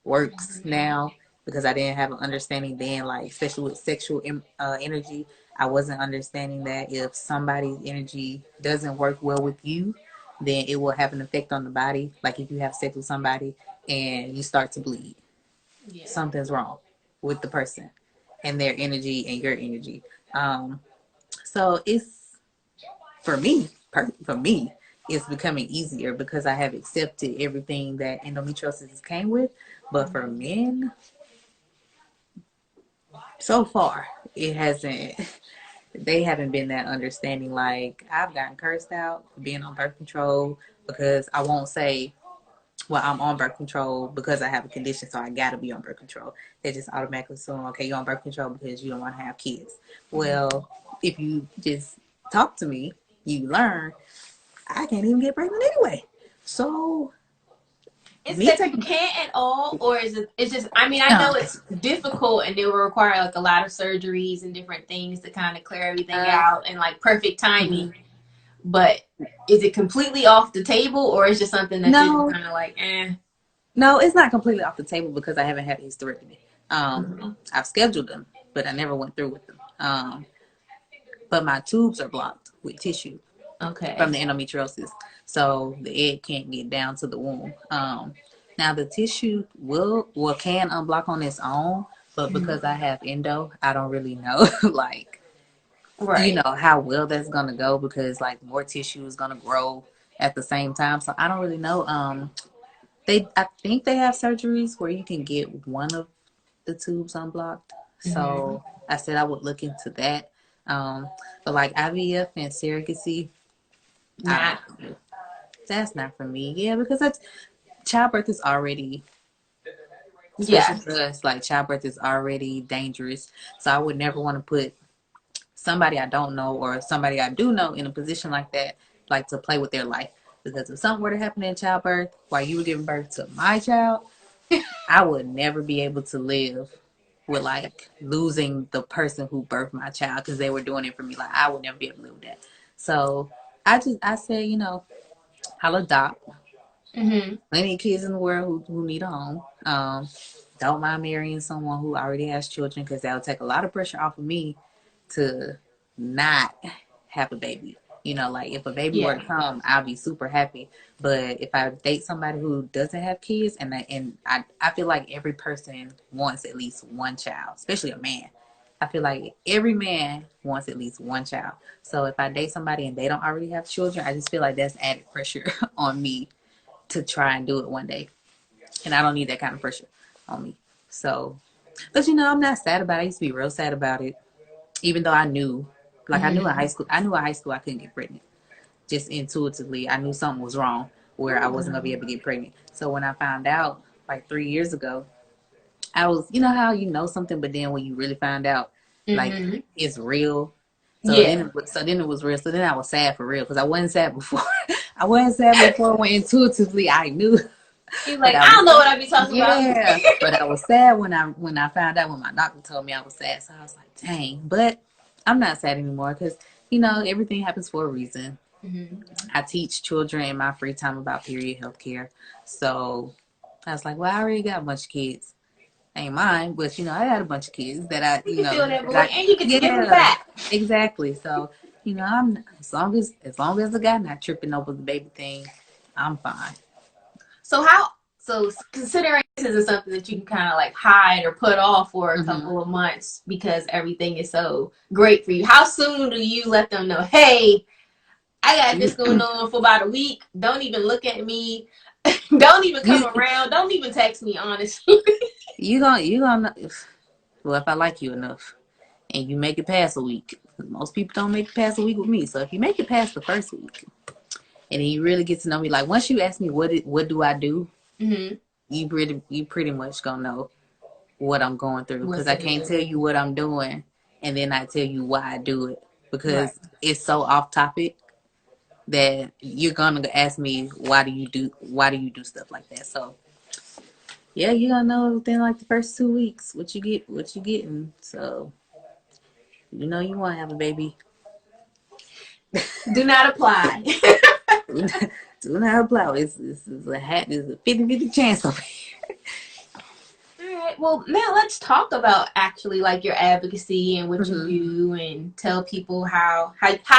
Speaker 1: works now, because I didn't have an understanding then, like especially with sexual energy. I wasn't understanding that if somebody's energy doesn't work well with you, then it will have an effect on the body. Like if you have sex with somebody and you start to bleed,
Speaker 2: Yeah.
Speaker 1: something's wrong with the person and their energy and your energy. So it's for me, for me, it's becoming easier because I have accepted everything that endometriosis came with. But for men, so far, it hasn't. They haven't been that understanding. Like I've gotten cursed out for being on birth control because I won't say, well, I'm on birth control because I have a condition, so I gotta be on birth control. They just automatically assume, okay, you're on birth control because you don't want to have kids. Well, if you just talk to me, you learn I can't even get pregnant anyway. So
Speaker 2: Is
Speaker 1: me
Speaker 2: that you
Speaker 1: taking
Speaker 2: can't at all, or is it? It's just. I mean, I
Speaker 1: no,
Speaker 2: know it's difficult, and it will require like a lot of surgeries and different things to kind of clear everything
Speaker 1: uh,
Speaker 2: out and like perfect
Speaker 1: mhm.
Speaker 2: timing. But is it completely off the table, or is just something that you're just
Speaker 1: No,
Speaker 2: kind of like, eh?
Speaker 1: no, it's not completely off the table because I haven't had a hysterectomy.
Speaker 2: Mm-hmm.
Speaker 1: I've scheduled them, but I never went through with them. But my tubes are blocked with tissue from
Speaker 2: Okay.
Speaker 1: the endometriosis, so the egg can't get down to the womb. Now the tissue can unblock on its own, but
Speaker 2: Mm-hmm.
Speaker 1: because I have endo, I don't really know like
Speaker 2: Right.
Speaker 1: how well that's gonna go because like more tissue is gonna grow at the same time. So I don't really know. I think they have surgeries where you can get one of the tubes unblocked.
Speaker 2: Mm-hmm.
Speaker 1: So I said I would look into that. Um, but like IVF and surrogacy, I
Speaker 2: Nah.
Speaker 1: don't know. That's not for me. Yeah, because that's childbirth is already, especially
Speaker 2: Yeah.
Speaker 1: for us, like childbirth is already dangerous. So I would never want to put somebody I don't know or somebody I do know in a position like that, like to play with their life. Because if something were to happen in childbirth while you were giving birth to my child, I would never be able to live with like losing the person who birthed my child because they were doing it for me. Like I would never be able to live with that. So I say, I'll adopt.
Speaker 2: Mm-hmm.
Speaker 1: Plenty of kids in the world who need a home. Don't mind marrying someone who already has children because that'll take a lot of pressure off of me to not have a baby. Like if a baby were
Speaker 2: Yeah.
Speaker 1: to come, I'll be super happy. But if I date somebody who doesn't have kids, and I feel like every person wants at least one child, especially a man. I feel like every man wants at least one child. So if I date somebody and they don't already have children, I just feel like that's added pressure on me to try and do it one day. And I don't need that kind of pressure on me. So, but I'm not sad about it. I used to be real sad about it, even though I knew in
Speaker 2: Mm-hmm.
Speaker 1: high school, I couldn't get pregnant. Just intuitively, I knew something was wrong where I wasn't gonna be able to get pregnant. So when I found out like 3 years ago, I was, how something, but then when you really find out, like
Speaker 2: Mm-hmm.
Speaker 1: it's real.
Speaker 2: Yeah.
Speaker 1: So then it was real. So then I was sad for real because I wasn't sad before. I wasn't sad before when intuitively I knew.
Speaker 2: He's
Speaker 1: But
Speaker 2: like,
Speaker 1: I
Speaker 2: I
Speaker 1: was,
Speaker 2: don't know what I be talking about.
Speaker 1: yeah. But I was sad when I found out when my doctor told me I was sad. So I was like, dang. But I'm not sad anymore because everything happens for a reason.
Speaker 2: Mm-hmm.
Speaker 1: I teach children in my free time about period health care. So I was like, well, I already got a bunch of kids. Ain't mine, but I had a bunch of kids that I,
Speaker 2: You can feel that, boy,
Speaker 1: that
Speaker 2: and you get to give them
Speaker 1: yeah,
Speaker 2: back.
Speaker 1: exactly. So I'm as long as the guy not tripping over the baby thing, I'm fine.
Speaker 2: So considering this isn't something that you can kind of like hide or put off for a
Speaker 1: Hmm.
Speaker 2: couple of months because everything is so great for you, how soon do you let them know, hey, I got this
Speaker 1: You,
Speaker 2: going on for about a week, don't even look at me, don't even come
Speaker 1: you,
Speaker 2: around, don't even text me, honestly.
Speaker 1: you gonna. Well, if I like you enough, and you make it past a week, most people don't make it past a week with me. So if you make it past the first week, and then you really get to know me, like once you ask me what do I do,
Speaker 2: Mm-hmm.
Speaker 1: you pretty much gonna know what I'm going through
Speaker 2: What
Speaker 1: because I
Speaker 2: to
Speaker 1: can't
Speaker 2: do.
Speaker 1: tell you what I'm doing and then I tell you why I do it
Speaker 2: Right.
Speaker 1: because it's so off topic that you're gonna ask me why do you do stuff like that. So yeah, you're gonna know within like the first 2 weeks what you getting. So you want to have a baby.
Speaker 2: Do not apply.
Speaker 1: Do not apply. It's a hat. There's a 50-50 chance of it.
Speaker 2: All right. Well, now let's talk about actually like your advocacy and what you
Speaker 1: Mm-hmm.
Speaker 2: do, and tell people how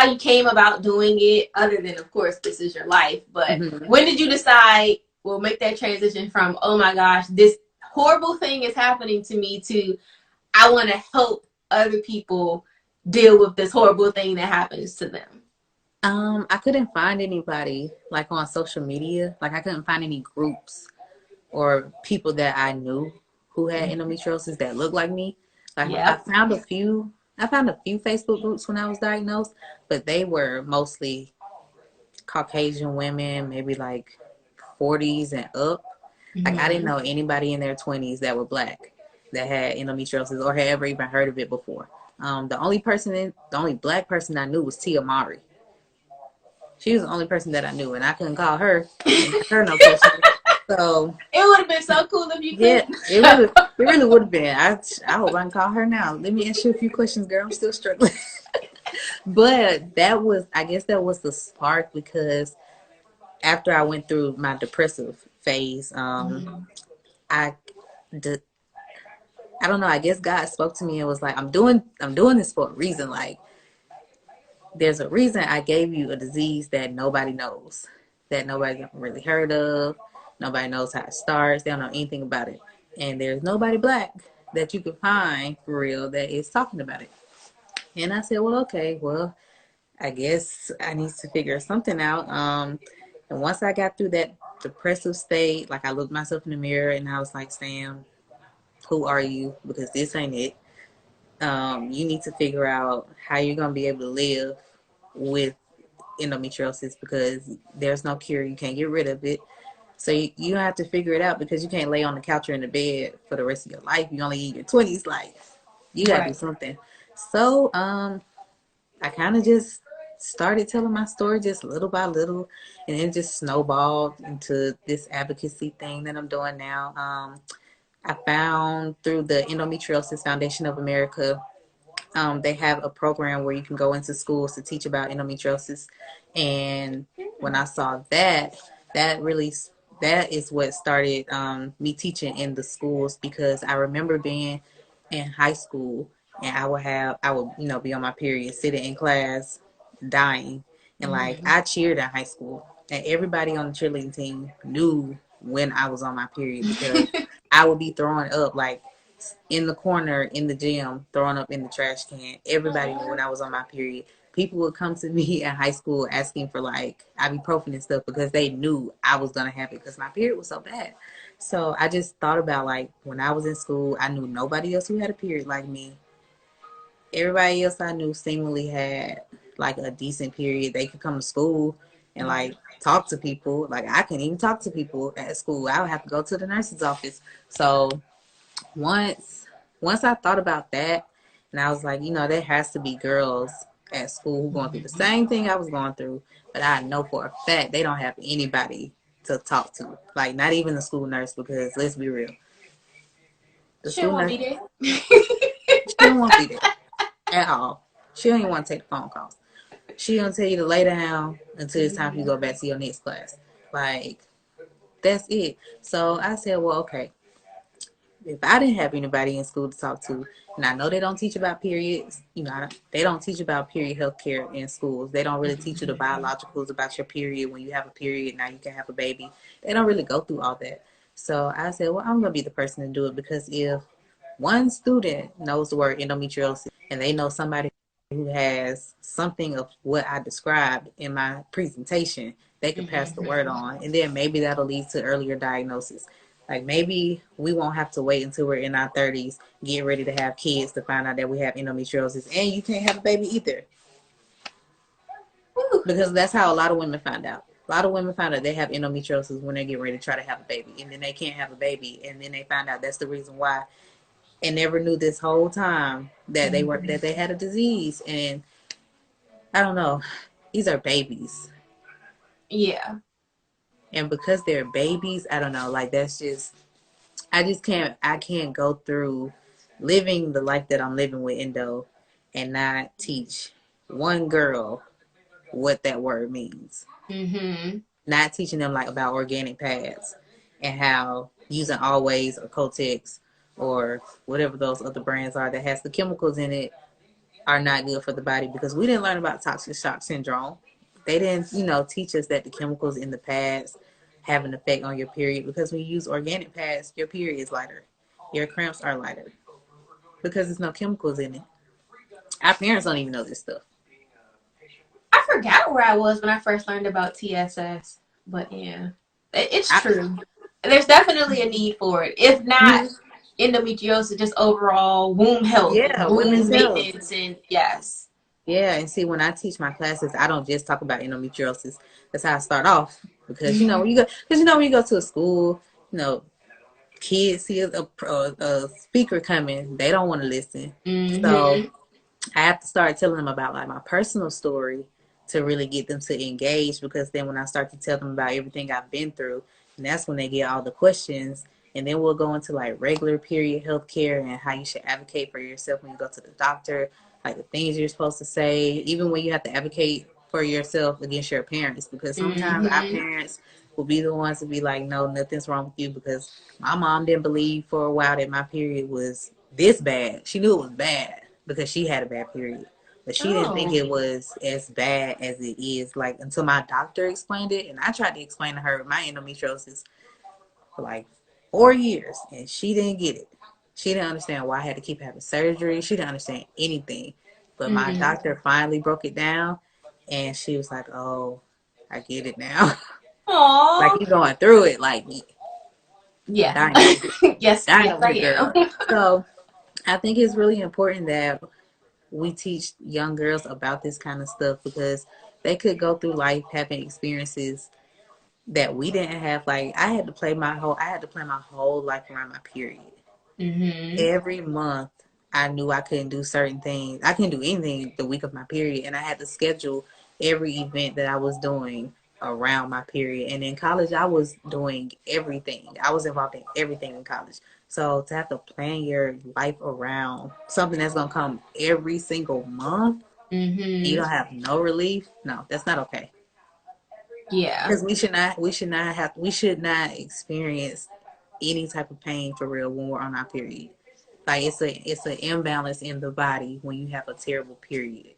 Speaker 2: you came about doing it. Other than, of course, this is your life. But
Speaker 1: Mm-hmm.
Speaker 2: when did you decide? We'll make that transition from, oh my gosh, this horrible thing is happening to me, to I want to help other people deal with this horrible thing that happens to them.
Speaker 1: I couldn't find anybody like on social media. Like I couldn't find any groups or people that I knew who had endometriosis that looked like me. Like
Speaker 2: Yep.
Speaker 1: I found a few Facebook groups when I was diagnosed, but they were mostly Caucasian women, maybe like 40s and up. Like I didn't
Speaker 2: Mm-hmm.
Speaker 1: know anybody in their 20s that were black that had endometriosis or had ever even heard of it before. The only black person I knew was Tia Mari. She was the only person that I knew, and I couldn't call her and ask her no questions. So
Speaker 2: It would have been so cool if you
Speaker 1: yeah,
Speaker 2: could.
Speaker 1: it really would have been. I hope I can call her now. Let me ask you a few questions, girl. I'm still struggling. But I guess that was the spark because after I went through my depressive phase,
Speaker 2: Mm-hmm.
Speaker 1: I, d- I don't know. I guess God spoke to me and was like, I'm doing this for a reason. Like, there's a reason I gave you a disease that nobody knows, that nobody's really heard of. Nobody knows how it starts. They don't know anything about it. And there's nobody black that you can find for real that is talking about it. And I said, well, okay, well, I guess I need to figure something out. And once I got through that depressive state, like I looked myself in the mirror and I was like, Sam, who are you? Because this ain't it. You need to figure out how you're going to be able to live with endometriosis because there's no cure. You can't get rid of it. So you have to figure it out because you can't lay on the couch or in the bed for the rest of your life. You only in your 20s. Like, you got to do
Speaker 2: Right.
Speaker 1: something. So I kind of just started telling my story just little by little, and it just snowballed into this advocacy thing that I'm doing now. I found through the Endometriosis Foundation of America, they have a program where you can go into schools to teach about endometriosis. And when I saw that, that really that is what started me teaching in the schools because I remember being in high school and I would be on my period, sitting in class, dying, and like
Speaker 2: Mm-hmm.
Speaker 1: I cheered in high school, and everybody on the cheerleading team knew when I was on my period because I would be throwing up like in the corner in the gym, throwing up in the trash can. Everybody knew when I was on my period. People would come to me in high school asking for like ibuprofen and stuff because they knew I was gonna have it because my period was so bad. So I just thought about like when I was in school, I knew nobody else who had a period like me. Everybody else I knew seemingly had like a decent period. They could come to school and
Speaker 2: Right.
Speaker 1: like talk to people. Like I couldn't even talk to people at school. I would have to go to the nurse's office. So once I thought about that, and I was like, there has to be girls at school who going through the
Speaker 2: Mm-hmm.
Speaker 1: same thing I was going through, but I know for a fact they don't have anybody to talk to, like not even the school nurse, because let's be real, the
Speaker 2: She
Speaker 1: school
Speaker 2: won't
Speaker 1: nurse,
Speaker 2: be there.
Speaker 1: she won't be there at all. She don't even want to take the phone calls. She gonna tell you to lay down until it's time for you to go back to your next class. Like that's it. So I said, well, okay, if I didn't have anybody in school to talk to, and I know they don't teach about periods, they don't teach about period health care in schools. They don't really teach you the biologicals about your period. When you have a period, now you can have a baby. They don't really go through all that. So I said, well, I'm going to be the person to do it because if one student knows the word endometriosis and they know somebody who has something of what I described in my presentation, they could pass the word
Speaker 2: Mm-hmm.
Speaker 1: on. And then maybe that'll lead to earlier diagnosis. Like maybe we won't have to wait until we're in our 30s, get ready to have kids to find out that we have endometriosis. And you can't have a baby either.
Speaker 2: Woo.
Speaker 1: Because that's how a lot of women find out. A lot of women find out they have endometriosis when they get ready to try to have a baby. And then they can't have a baby. And then they find out that's the reason why. And never knew this whole time that
Speaker 2: Mm-hmm.
Speaker 1: they had a disease. And I don't know. These are babies.
Speaker 2: Yeah.
Speaker 1: And because they're babies, I don't know. Like that's just I can't go through living the life that I'm living with endo and not teach one girl what that word means.
Speaker 2: Mm-hmm.
Speaker 1: not teaching them like about organic pads and how using Always or Kotex or whatever those other brands are that has the chemicals in it are not good for the body, because we didn't learn about toxic shock syndrome. They didn't, teach us that the chemicals in the pads have an effect on your period, because when you use organic pads, your period is lighter. Your cramps are lighter because there's no chemicals in it. Our parents don't even know this stuff.
Speaker 2: I forgot where I was when I first learned about TSS, but yeah, it's true. There's definitely a need for it. If not endometriosis, just overall womb health and
Speaker 1: Yeah, women's
Speaker 2: womb
Speaker 1: health.
Speaker 2: maintenance, and yes.
Speaker 1: Yeah, and see, when I teach my classes, I don't just talk about endometriosis. That's how I start off, because when you go to a school, kids see a speaker coming, they don't want to listen. So
Speaker 2: Mm-hmm.
Speaker 1: I have to start telling them about like my personal story to really get them to engage, because then when I start to tell them about everything I've been through, and that's when they get all the questions. And then we'll go into like regular period health care and how you should advocate for yourself when you go to the doctor, like the things you're supposed to say, even when you have to advocate for yourself against your parents, because sometimes our
Speaker 2: Mm-hmm.
Speaker 1: parents will be the ones to be like, no, nothing's wrong with you, because my mom didn't believe for a while that my period was this bad. She knew it was bad because she had a bad period, but she didn't think
Speaker 2: Oh.
Speaker 1: it was as bad as it is, like, until my doctor explained it. And I tried to explain to her my endometriosis for like 4 years, and she didn't get it. She didn't understand why I had to keep having surgery. She didn't understand anything. But my
Speaker 2: Mm-hmm.
Speaker 1: doctor finally broke it down, and she was like, oh, I get it now. Like,
Speaker 2: Aww.
Speaker 1: you going through it like
Speaker 2: Yeah.
Speaker 1: dynamite.
Speaker 2: Yes, yes, I
Speaker 1: Dynamite, girl.
Speaker 2: am.
Speaker 1: So I think it's really important that we teach young girls about this kind of stuff, because they could go through life having experiences that we didn't have. Like, I had to plan my whole life around my period.
Speaker 2: Mm-hmm.
Speaker 1: Every month I knew I couldn't do certain things. I couldn't do anything the week of my period, and I had to schedule every event that I was doing around my period. And in college, I was doing everything. I was involved in everything in college. So to have to plan your life around something that's gonna come every single month, and you
Speaker 2: Mm-hmm.
Speaker 1: don't have no relief, no, that's not okay.
Speaker 2: Yeah.
Speaker 1: Because we should not experience any type of pain for real when we're on our period. Like, it's an imbalance in the body when you have a terrible period.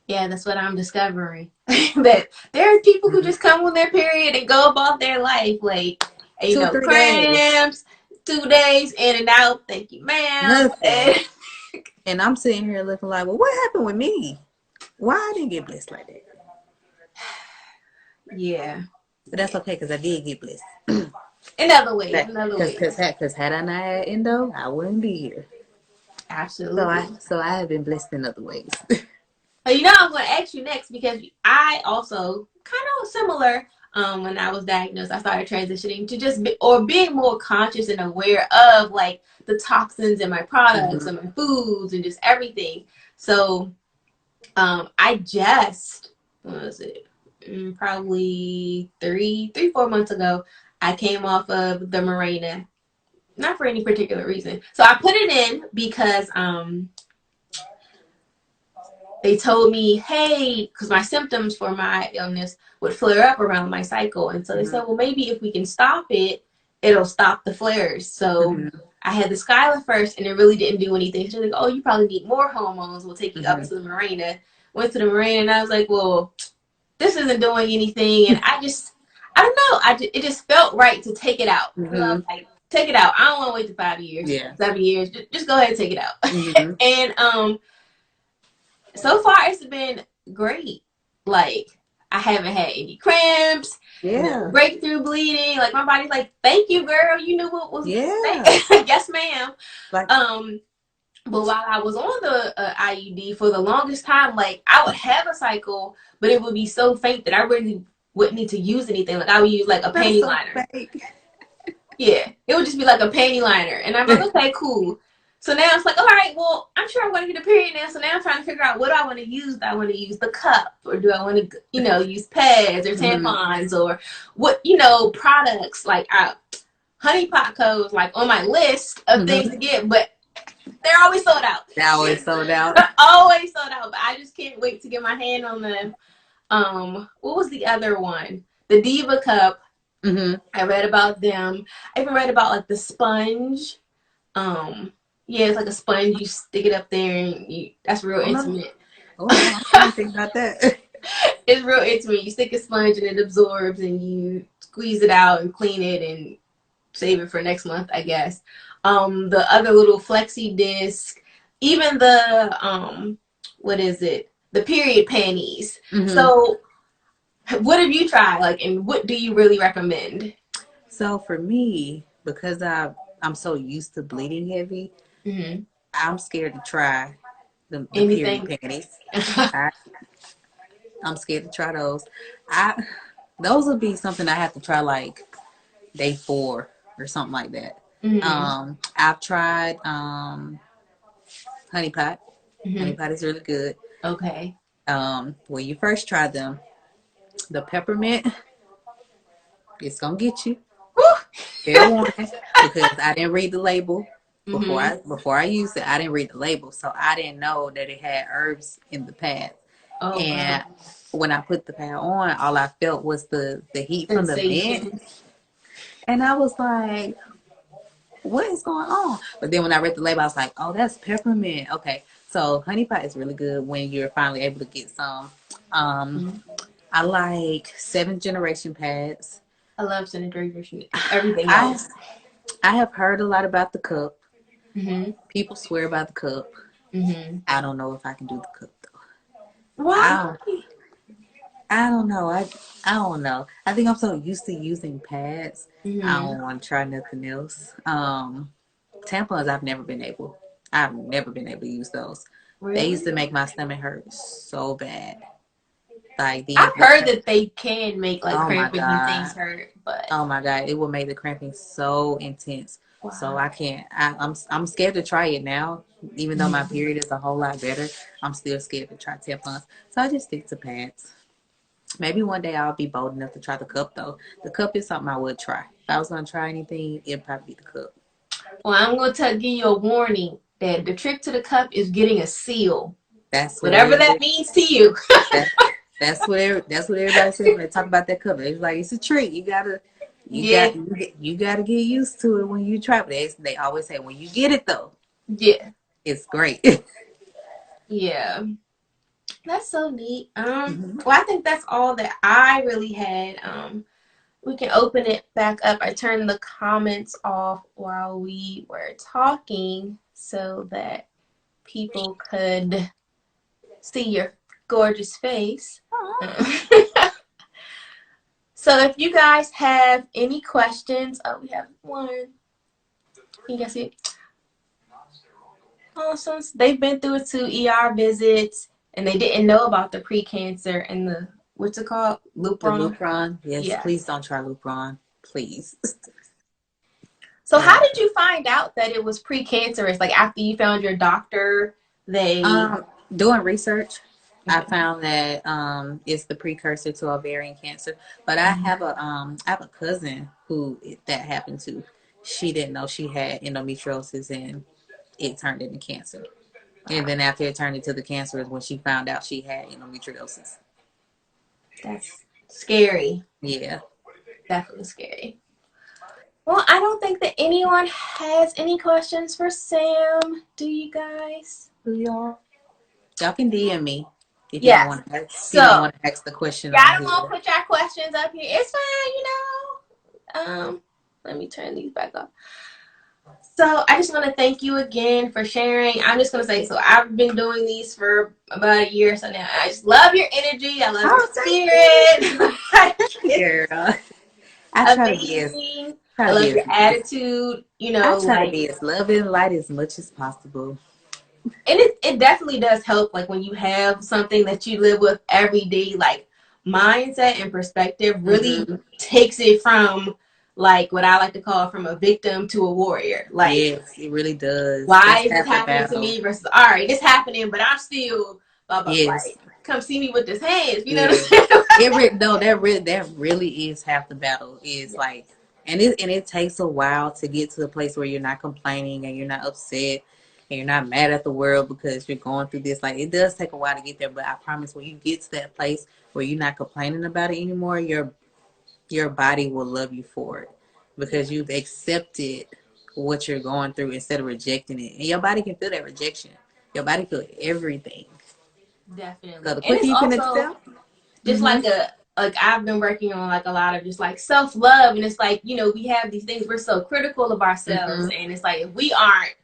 Speaker 2: Yeah, that's what I'm discovering. That there are people who
Speaker 1: Mm-hmm.
Speaker 2: just come on their period and go about their life, like,
Speaker 1: Two, 3 days,
Speaker 2: cramps, 2 days in and out. Thank you, ma'am.
Speaker 1: nothing. And I'm sitting here looking like, well, what happened with me? Why I didn't get blessed like that?
Speaker 2: Yeah,
Speaker 1: But that's
Speaker 2: yeah.
Speaker 1: okay, because I did get blessed.
Speaker 2: In other ways, in other ways.
Speaker 1: Because had I not had endo, I wouldn't be here.
Speaker 2: Absolutely.
Speaker 1: So I have been blessed in other ways.
Speaker 2: But I'm going to ask you next, because I also kind of similar. When I was diagnosed, I started transitioning to being more conscious and aware of like the toxins in my products
Speaker 1: Mm-hmm.
Speaker 2: and my foods and just everything. So, I just, what was it? Probably 4 months ago, I came off of the Mirena, not for any particular reason. So I put it in because they told me, hey, because my symptoms for my illness would flare up around my cycle. And so they
Speaker 1: Mm-hmm.
Speaker 2: said, well, maybe if we can stop it, it'll stop the flares. So
Speaker 1: Mm-hmm.
Speaker 2: I had the Skyla first, and it really didn't do anything. She's like, oh, you probably need more hormones. We'll take you up
Speaker 1: Mm-hmm.
Speaker 2: to the Mirena. Went to the Mirena, and I was like, well, this isn't doing anything. And I don't know. It just felt right to take it out. I was
Speaker 1: Mm-hmm.
Speaker 2: like, take it out. I don't want to wait to 5 years,
Speaker 1: Yeah.
Speaker 2: 7 years. Just go ahead and take it out.
Speaker 1: Mm-hmm.
Speaker 2: And so far it's been great. Like, I haven't had any cramps, no
Speaker 1: Yeah.
Speaker 2: breakthrough bleeding. Like, my body's like, thank you, girl. You knew what was
Speaker 1: Yeah.
Speaker 2: yes, ma'am.
Speaker 1: Like,
Speaker 2: But while I was on the IUD for the longest time, like, I would have a cycle, but it would be so faint that I really wouldn't need to use anything. Like, I would use like a
Speaker 1: that's
Speaker 2: panty
Speaker 1: so
Speaker 2: liner.
Speaker 1: fake.
Speaker 2: Yeah, it would just be like a panty liner, and I'm like, okay, cool. So now it's like, all right, well, I'm sure I'm going to get a period now. So now I'm trying to figure out, what do I want to use? Do I want to use the cup, or do I want to, use pads or
Speaker 1: Mm-hmm.
Speaker 2: tampons, or what, products like honey pot codes, like on my list of things
Speaker 1: Mm-hmm.
Speaker 2: to get, but they're always sold out.
Speaker 1: That always sold out.
Speaker 2: Always sold out. But I just can't wait to get my hand on them. What was the other one? the Diva cup.
Speaker 1: Mm-hmm.
Speaker 2: I read about them. I even read about like the sponge. Yeah, it's like a sponge. You stick it up there, and that's real
Speaker 1: Oh no.
Speaker 2: intimate.
Speaker 1: Oh no, I ain't think about that.
Speaker 2: It's real intimate. You stick a sponge and it absorbs, and you squeeze it out and clean it and save it for next month, I guess. The other little flexi disc, even the what is it? The period panties.
Speaker 1: Mm-hmm.
Speaker 2: So, what have you tried? Like, and what do you really recommend?
Speaker 1: So for me, because I'm so used to bleeding heavy,
Speaker 2: Mm-hmm.
Speaker 1: I'm scared to try the period
Speaker 2: Anything?
Speaker 1: panties. I, I'm scared to try those. I those would be something I have to try like day 4 or something like that.
Speaker 2: Mm-hmm.
Speaker 1: I've tried honey pot. Honey
Speaker 2: Mm-hmm.
Speaker 1: pot is really good.
Speaker 2: Okay.
Speaker 1: When you first try them, the peppermint, it's gonna get you. Fair warning, because I didn't read the label
Speaker 2: Mm-hmm.
Speaker 1: before I used it. I didn't read the label, so I didn't know that it had herbs in the pad.
Speaker 2: Oh wow.
Speaker 1: And when I put the pad on, all I felt was the heat from the mint,
Speaker 2: Sensation.
Speaker 1: and I was like, "What is going on?" But then when I read the label, I was like, "Oh, that's peppermint." Okay, so honey pot is really good when you're finally able to get some. Um,
Speaker 2: Mm-hmm.
Speaker 1: I like 7th generation pads.
Speaker 2: I love Cinnamon everything
Speaker 1: I
Speaker 2: else.
Speaker 1: I have heard a lot about the cup.
Speaker 2: Mm-hmm.
Speaker 1: People swear by the cup.
Speaker 2: Mm-hmm.
Speaker 1: I don't know if I can do the cup though.
Speaker 2: Why?
Speaker 1: I don't, I don't know. I don't know. I think I'm so used to using pads. I
Speaker 2: Mm-hmm.
Speaker 1: don't want to try nothing else. Tampons I've never been able to use those. They used
Speaker 2: Really?
Speaker 1: to make my stomach hurt so bad. Like
Speaker 2: I've
Speaker 1: the
Speaker 2: heard that they can make like
Speaker 1: oh my
Speaker 2: cramping and things
Speaker 1: god.
Speaker 2: hurt, but
Speaker 1: Oh my god, it will make the cramping so intense. So
Speaker 2: wow.
Speaker 1: I can't. I'm scared to try it now. Even though my
Speaker 2: Mhm.
Speaker 1: period is a whole lot better, I'm still scared to try tampons. So I just stick to pads. Maybe one day I'll be bold enough to try the cup though. The cup is something I would try. If I was gonna try anything, it'd probably be the cup.
Speaker 2: Well, I'm going to give you a warning that the trick to the cup is getting a seal,
Speaker 1: That's what
Speaker 2: whatever that
Speaker 1: everybody.
Speaker 2: means to you.
Speaker 1: That, that's what everybody says when they talk about that cup. It's like it's a treat.
Speaker 2: Yeah,
Speaker 1: You gotta get used to it when you try. But they always say when you get it though,
Speaker 2: yeah,
Speaker 1: it's great.
Speaker 2: yeah. That's so neat.
Speaker 1: Mhm.
Speaker 2: Well, I think that's all that I really had. We can open it back up. I turned the comments off while we were talking so that people could see your gorgeous face. So if you guys have any questions, oh, we have one. You guys see? Oh, so they've been through 2 ER visits and they didn't know about the precancer and the what's it called?
Speaker 1: The
Speaker 2: Lupron.
Speaker 1: Lupron, yes,
Speaker 2: Yeah.
Speaker 1: please don't try Lupron, please.
Speaker 2: So how
Speaker 1: Uh,
Speaker 2: did you find out that it was precancerous? Like after you found your doctor, they
Speaker 1: um, doing research, I
Speaker 2: okay.
Speaker 1: found that it's the precursor to ovarian cancer. But I have a cousin who that happened to. She didn't know she had endometriosis and it turned into cancer. And
Speaker 2: Wow,
Speaker 1: then after it turned into the cancer is when she found out she had endometriosis.
Speaker 2: that's scary.
Speaker 1: Yeah.
Speaker 2: Definitely scary. Well, I don't think that anyone has any questions for Sam. Do you guys?
Speaker 1: Y'all can DM me if y'all
Speaker 2: Yes.
Speaker 1: want to. If you don't
Speaker 2: So
Speaker 1: want to ask the question on
Speaker 2: y'all don't want
Speaker 1: here.
Speaker 2: to put your questions up here. It's fine, let me turn these back off. So I just want to thank you again for sharing. I'm just gonna say so. I've been doing these for about a year, so now I just love your energy. I love your
Speaker 1: Oh, thank you.
Speaker 2: spirit. Like,
Speaker 1: Girl,
Speaker 2: it's
Speaker 1: I
Speaker 2: amazing.
Speaker 1: try
Speaker 2: I
Speaker 1: to be
Speaker 2: love
Speaker 1: as
Speaker 2: your attitude.
Speaker 1: I try to
Speaker 2: Like,
Speaker 1: be as loving and light as much as possible.
Speaker 2: and it definitely does help. Like when you have something that you live with every day, like mindset and perspective really
Speaker 1: Hmm.
Speaker 2: takes it from like what I like to call from a victim to a warrior. Like,
Speaker 1: Yes, it really does.
Speaker 2: why
Speaker 1: That's
Speaker 2: is this
Speaker 1: half the
Speaker 2: happening to
Speaker 1: battle.
Speaker 2: me versus all right, this happening, but I'm still blah blah
Speaker 1: Yes,
Speaker 2: like come see me with this hands. You know what
Speaker 1: yeah.
Speaker 2: I'm saying?
Speaker 1: No, that really is half the battle. Is
Speaker 2: Yes.
Speaker 1: like, and it takes a while to get to the place where you're not complaining and you're not upset and you're not mad at the world because you're going through this. Like, it does take a while to get there, but I promise when you get to that place where you're not complaining about it anymore, your body will love you for it because you've accepted what you're going through instead of rejecting it. And your body can feel that rejection. Your body feel everything. So
Speaker 2: Definitely.
Speaker 1: the
Speaker 2: And
Speaker 1: quicker
Speaker 2: it's
Speaker 1: you can
Speaker 2: also
Speaker 1: accept.
Speaker 2: just
Speaker 1: Mm-hmm.
Speaker 2: like I've been working on like a lot of just like self-love, and it's like, you know, we have these things, we're so critical of ourselves,
Speaker 1: Mm-hmm.
Speaker 2: and it's like if we aren't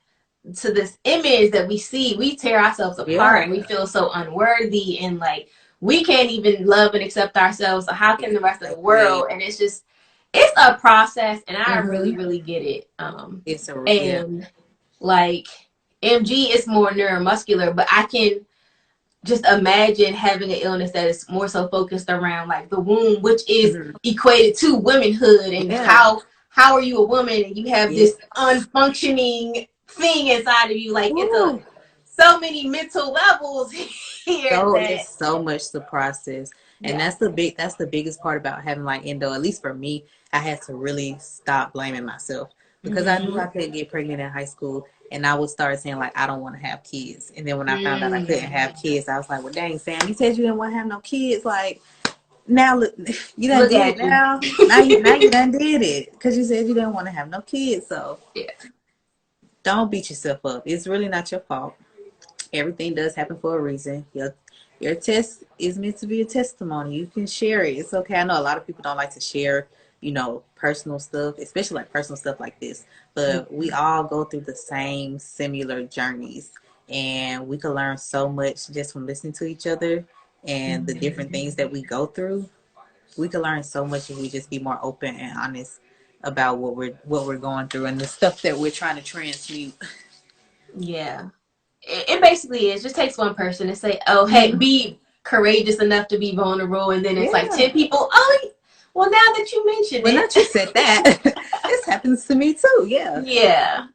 Speaker 2: to this image that we see, we tear ourselves apart
Speaker 1: Yeah.
Speaker 2: and we feel so unworthy, and like we can't even love and accept ourselves, so how can the rest of the
Speaker 1: Exactly.
Speaker 2: world? And it's just, it's a process, and I really
Speaker 1: Mm-hmm.
Speaker 2: really get it.
Speaker 1: It's a yeah.
Speaker 2: And like MG is more neuromuscular, but I can just imagine having an illness that is more so focused around like the womb, which is
Speaker 1: Mm-hmm.
Speaker 2: equated to womanhood, and
Speaker 1: Yeah.
Speaker 2: how are you a woman and you have
Speaker 1: Yeah.
Speaker 2: this unfunctioning thing inside of you. Like it's a
Speaker 1: Ooh.
Speaker 2: so many mental levels here
Speaker 1: So
Speaker 2: that
Speaker 1: it's so much to process, and
Speaker 2: yeah.
Speaker 1: that's the biggest part about having like endo. At least for me, I had to really stop blaming myself because I knew I
Speaker 2: Mm-hmm.
Speaker 1: couldn't get pregnant in high school, and I would start saying like I don't want to have kids. And then when I found out I couldn't have
Speaker 2: Mm.
Speaker 1: kids, I was like, well, dang, Sam, you said you didn't want to have no kids. Like now, look, you done
Speaker 2: Look
Speaker 1: did it.
Speaker 2: at you.
Speaker 1: Now you done did it because you said you didn't want to have no kids. So
Speaker 2: Yeah.
Speaker 1: don't beat yourself up. It's really not your fault. Everything does happen for a reason. Your test is meant to be a testimony. You can share it. It's okay. I know a lot of people don't like to share, personal stuff, especially like personal stuff like this. But we all go through the same similar journeys, and we can learn so much just from listening to each other and the different things that we go through. We can learn so much if we just be more open and honest about what we're going through and the stuff that we're trying to transmute.
Speaker 2: Yeah. It basically is just takes one person to say, oh, hey,
Speaker 1: Mhm.
Speaker 2: be courageous enough to be vulnerable, and then it's like
Speaker 1: Yeah.
Speaker 2: 10 people, oh, well, now that you mention
Speaker 1: Well,
Speaker 2: it.
Speaker 1: not you said that. This happens to me too. Yeah.
Speaker 2: Yeah.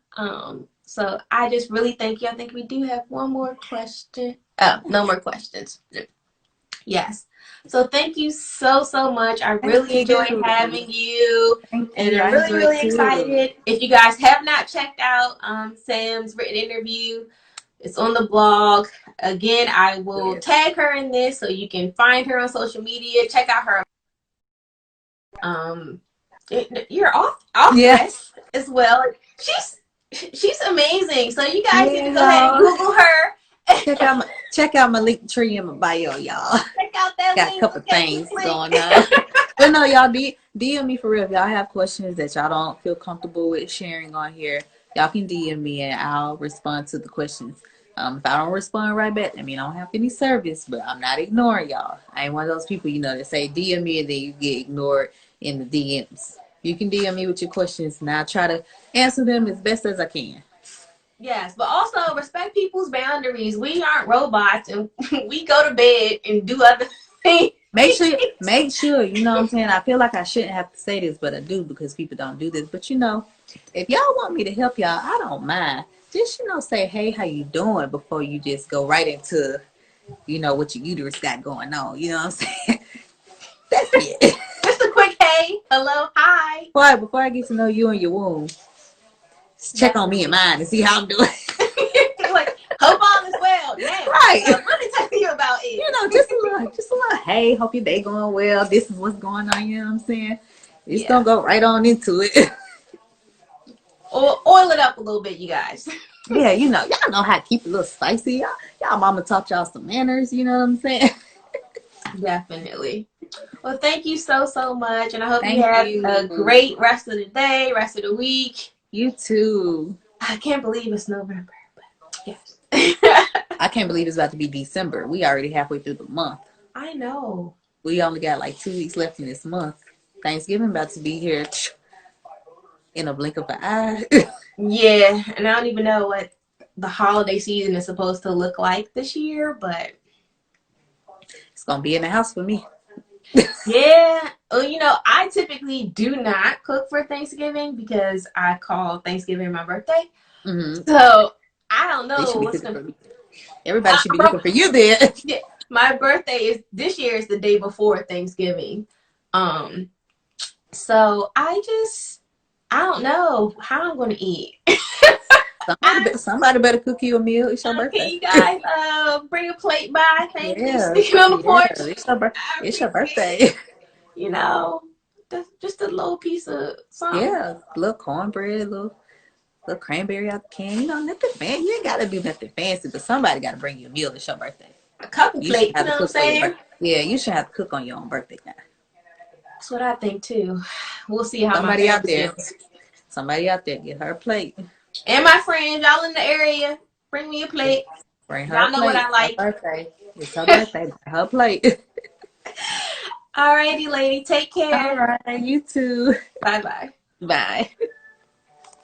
Speaker 2: So I just really thank you. I think we do have one more question. Oh, no more questions. Yes. So thank you so much. I
Speaker 1: Thank
Speaker 2: really enjoyed
Speaker 1: you.
Speaker 2: having you.
Speaker 1: Thank
Speaker 2: And
Speaker 1: you.
Speaker 2: I'm
Speaker 1: I
Speaker 2: really,
Speaker 1: enjoyed
Speaker 2: really
Speaker 1: too.
Speaker 2: excited. If you guys have not checked out Sam's written interview, it's on the blog. Again, I will
Speaker 1: Yes.
Speaker 2: tag her in this so you can find her on social media. Check out her um your
Speaker 1: Yes.
Speaker 2: authoress as well. She's amazing. So you guys need
Speaker 1: Yeah,
Speaker 2: to go ahead and
Speaker 1: y'all.
Speaker 2: Google her.
Speaker 1: Check out my link tree in my bio, y'all.
Speaker 2: Check out that
Speaker 1: Got a
Speaker 2: link.
Speaker 1: couple
Speaker 2: Okay, just
Speaker 1: things
Speaker 2: click.
Speaker 1: going on. But no, y'all DM me for real. If y'all have questions that y'all don't feel comfortable with sharing on here, y'all can DM me and I'll respond to the questions. If I don't respond right back, I mean I don't have any service, but I'm not ignoring y'all. I ain't one of those people, that say DM me and then you get ignored in the DMs. You can DM me with your questions and I'll try to answer them as best as I can.
Speaker 2: Yes, but also respect people's boundaries. We aren't robots, and we go to bed and do other things.
Speaker 1: Make sure, you know what I'm saying? I feel like I shouldn't have to say this, but I do because people don't do this. But if y'all want me to help y'all, I don't mind. Just, say, hey, how you doing before you just go right into, what your uterus got going on. You know what I'm saying? That's it.
Speaker 2: Just a quick hey, hello, hi.
Speaker 1: Before I get to know you and your womb, just check on me and
Speaker 2: Definitely.
Speaker 1: mine and see how I'm doing.
Speaker 2: Like, hope all is well. Now,
Speaker 1: Right.
Speaker 2: let me tell you about it.
Speaker 1: Just a little, hey, hope your day going well. This is what's going on, you know what I'm saying? Just
Speaker 2: Yeah.
Speaker 1: don't go right on into it.
Speaker 2: Or oil it up a little bit, you guys.
Speaker 1: Yeah, y'all know how to keep it a little spicy. Y'all mama taught y'all some manners, you know what I'm saying?
Speaker 2: Definitely. Well, thank you so much, and I hope you
Speaker 1: Thank
Speaker 2: have a
Speaker 1: you.
Speaker 2: great rest of the day, rest of the week.
Speaker 1: You too.
Speaker 2: I can't believe it's November, but yes.
Speaker 1: I can't believe it's about to be December. We already halfway through the month.
Speaker 2: I know.
Speaker 1: We only got like 2 weeks left in this month. Thanksgiving about to be here in a blink of an eye.
Speaker 2: Yeah, and I don't even know what the holiday season is supposed to look like this year, but
Speaker 1: It's gonna be in the house for me.
Speaker 2: yeah. Well, I typically do not cook for Thanksgiving because I call Thanksgiving my birthday.
Speaker 1: Mm-hmm.
Speaker 2: So I don't
Speaker 1: They
Speaker 2: know
Speaker 1: should be
Speaker 2: what's
Speaker 1: cooking
Speaker 2: gonna.
Speaker 1: for me. Everybody should be looking for you then.
Speaker 2: Yeah, my birthday is this year is the day before Thanksgiving. Um, so I don't know how I'm gonna eat.
Speaker 1: Somebody better cook you a meal. It's your
Speaker 2: Can
Speaker 1: birthday.
Speaker 2: you guys bring a plate by? Thank you.
Speaker 1: Yeah,
Speaker 2: Sticking on the
Speaker 1: yeah.
Speaker 2: porch.
Speaker 1: It's your
Speaker 2: I
Speaker 1: it's your
Speaker 2: appreciate
Speaker 1: birthday.
Speaker 2: it. You know. just a little piece of something.
Speaker 1: Yeah, little cornbread, little cranberry out the can. You know, nothing fancy. You ain't gotta do nothing fancy, but somebody gotta bring you a meal. It's your birthday.
Speaker 2: A couple
Speaker 1: You should
Speaker 2: plates, you
Speaker 1: have to
Speaker 2: know what I'm
Speaker 1: cook for your
Speaker 2: saying?
Speaker 1: birthday. Yeah, you should have to cook on your own birthday now.
Speaker 2: That's what I think too. We'll see how my
Speaker 1: Somebody out
Speaker 2: therapist
Speaker 1: there,
Speaker 2: feels.
Speaker 1: somebody out there, get her a plate.
Speaker 2: And my friends, y'all in the area, bring me a
Speaker 1: Yeah,
Speaker 2: plate.
Speaker 1: bring her a
Speaker 2: Y'all know what
Speaker 1: plate.
Speaker 2: I
Speaker 1: Her
Speaker 2: like.
Speaker 1: birthday. It's her birthday. Bring her a plate.
Speaker 2: Alrighty, lady. Take
Speaker 1: All
Speaker 2: care.
Speaker 1: right, you too.
Speaker 2: Bye bye.
Speaker 1: Bye.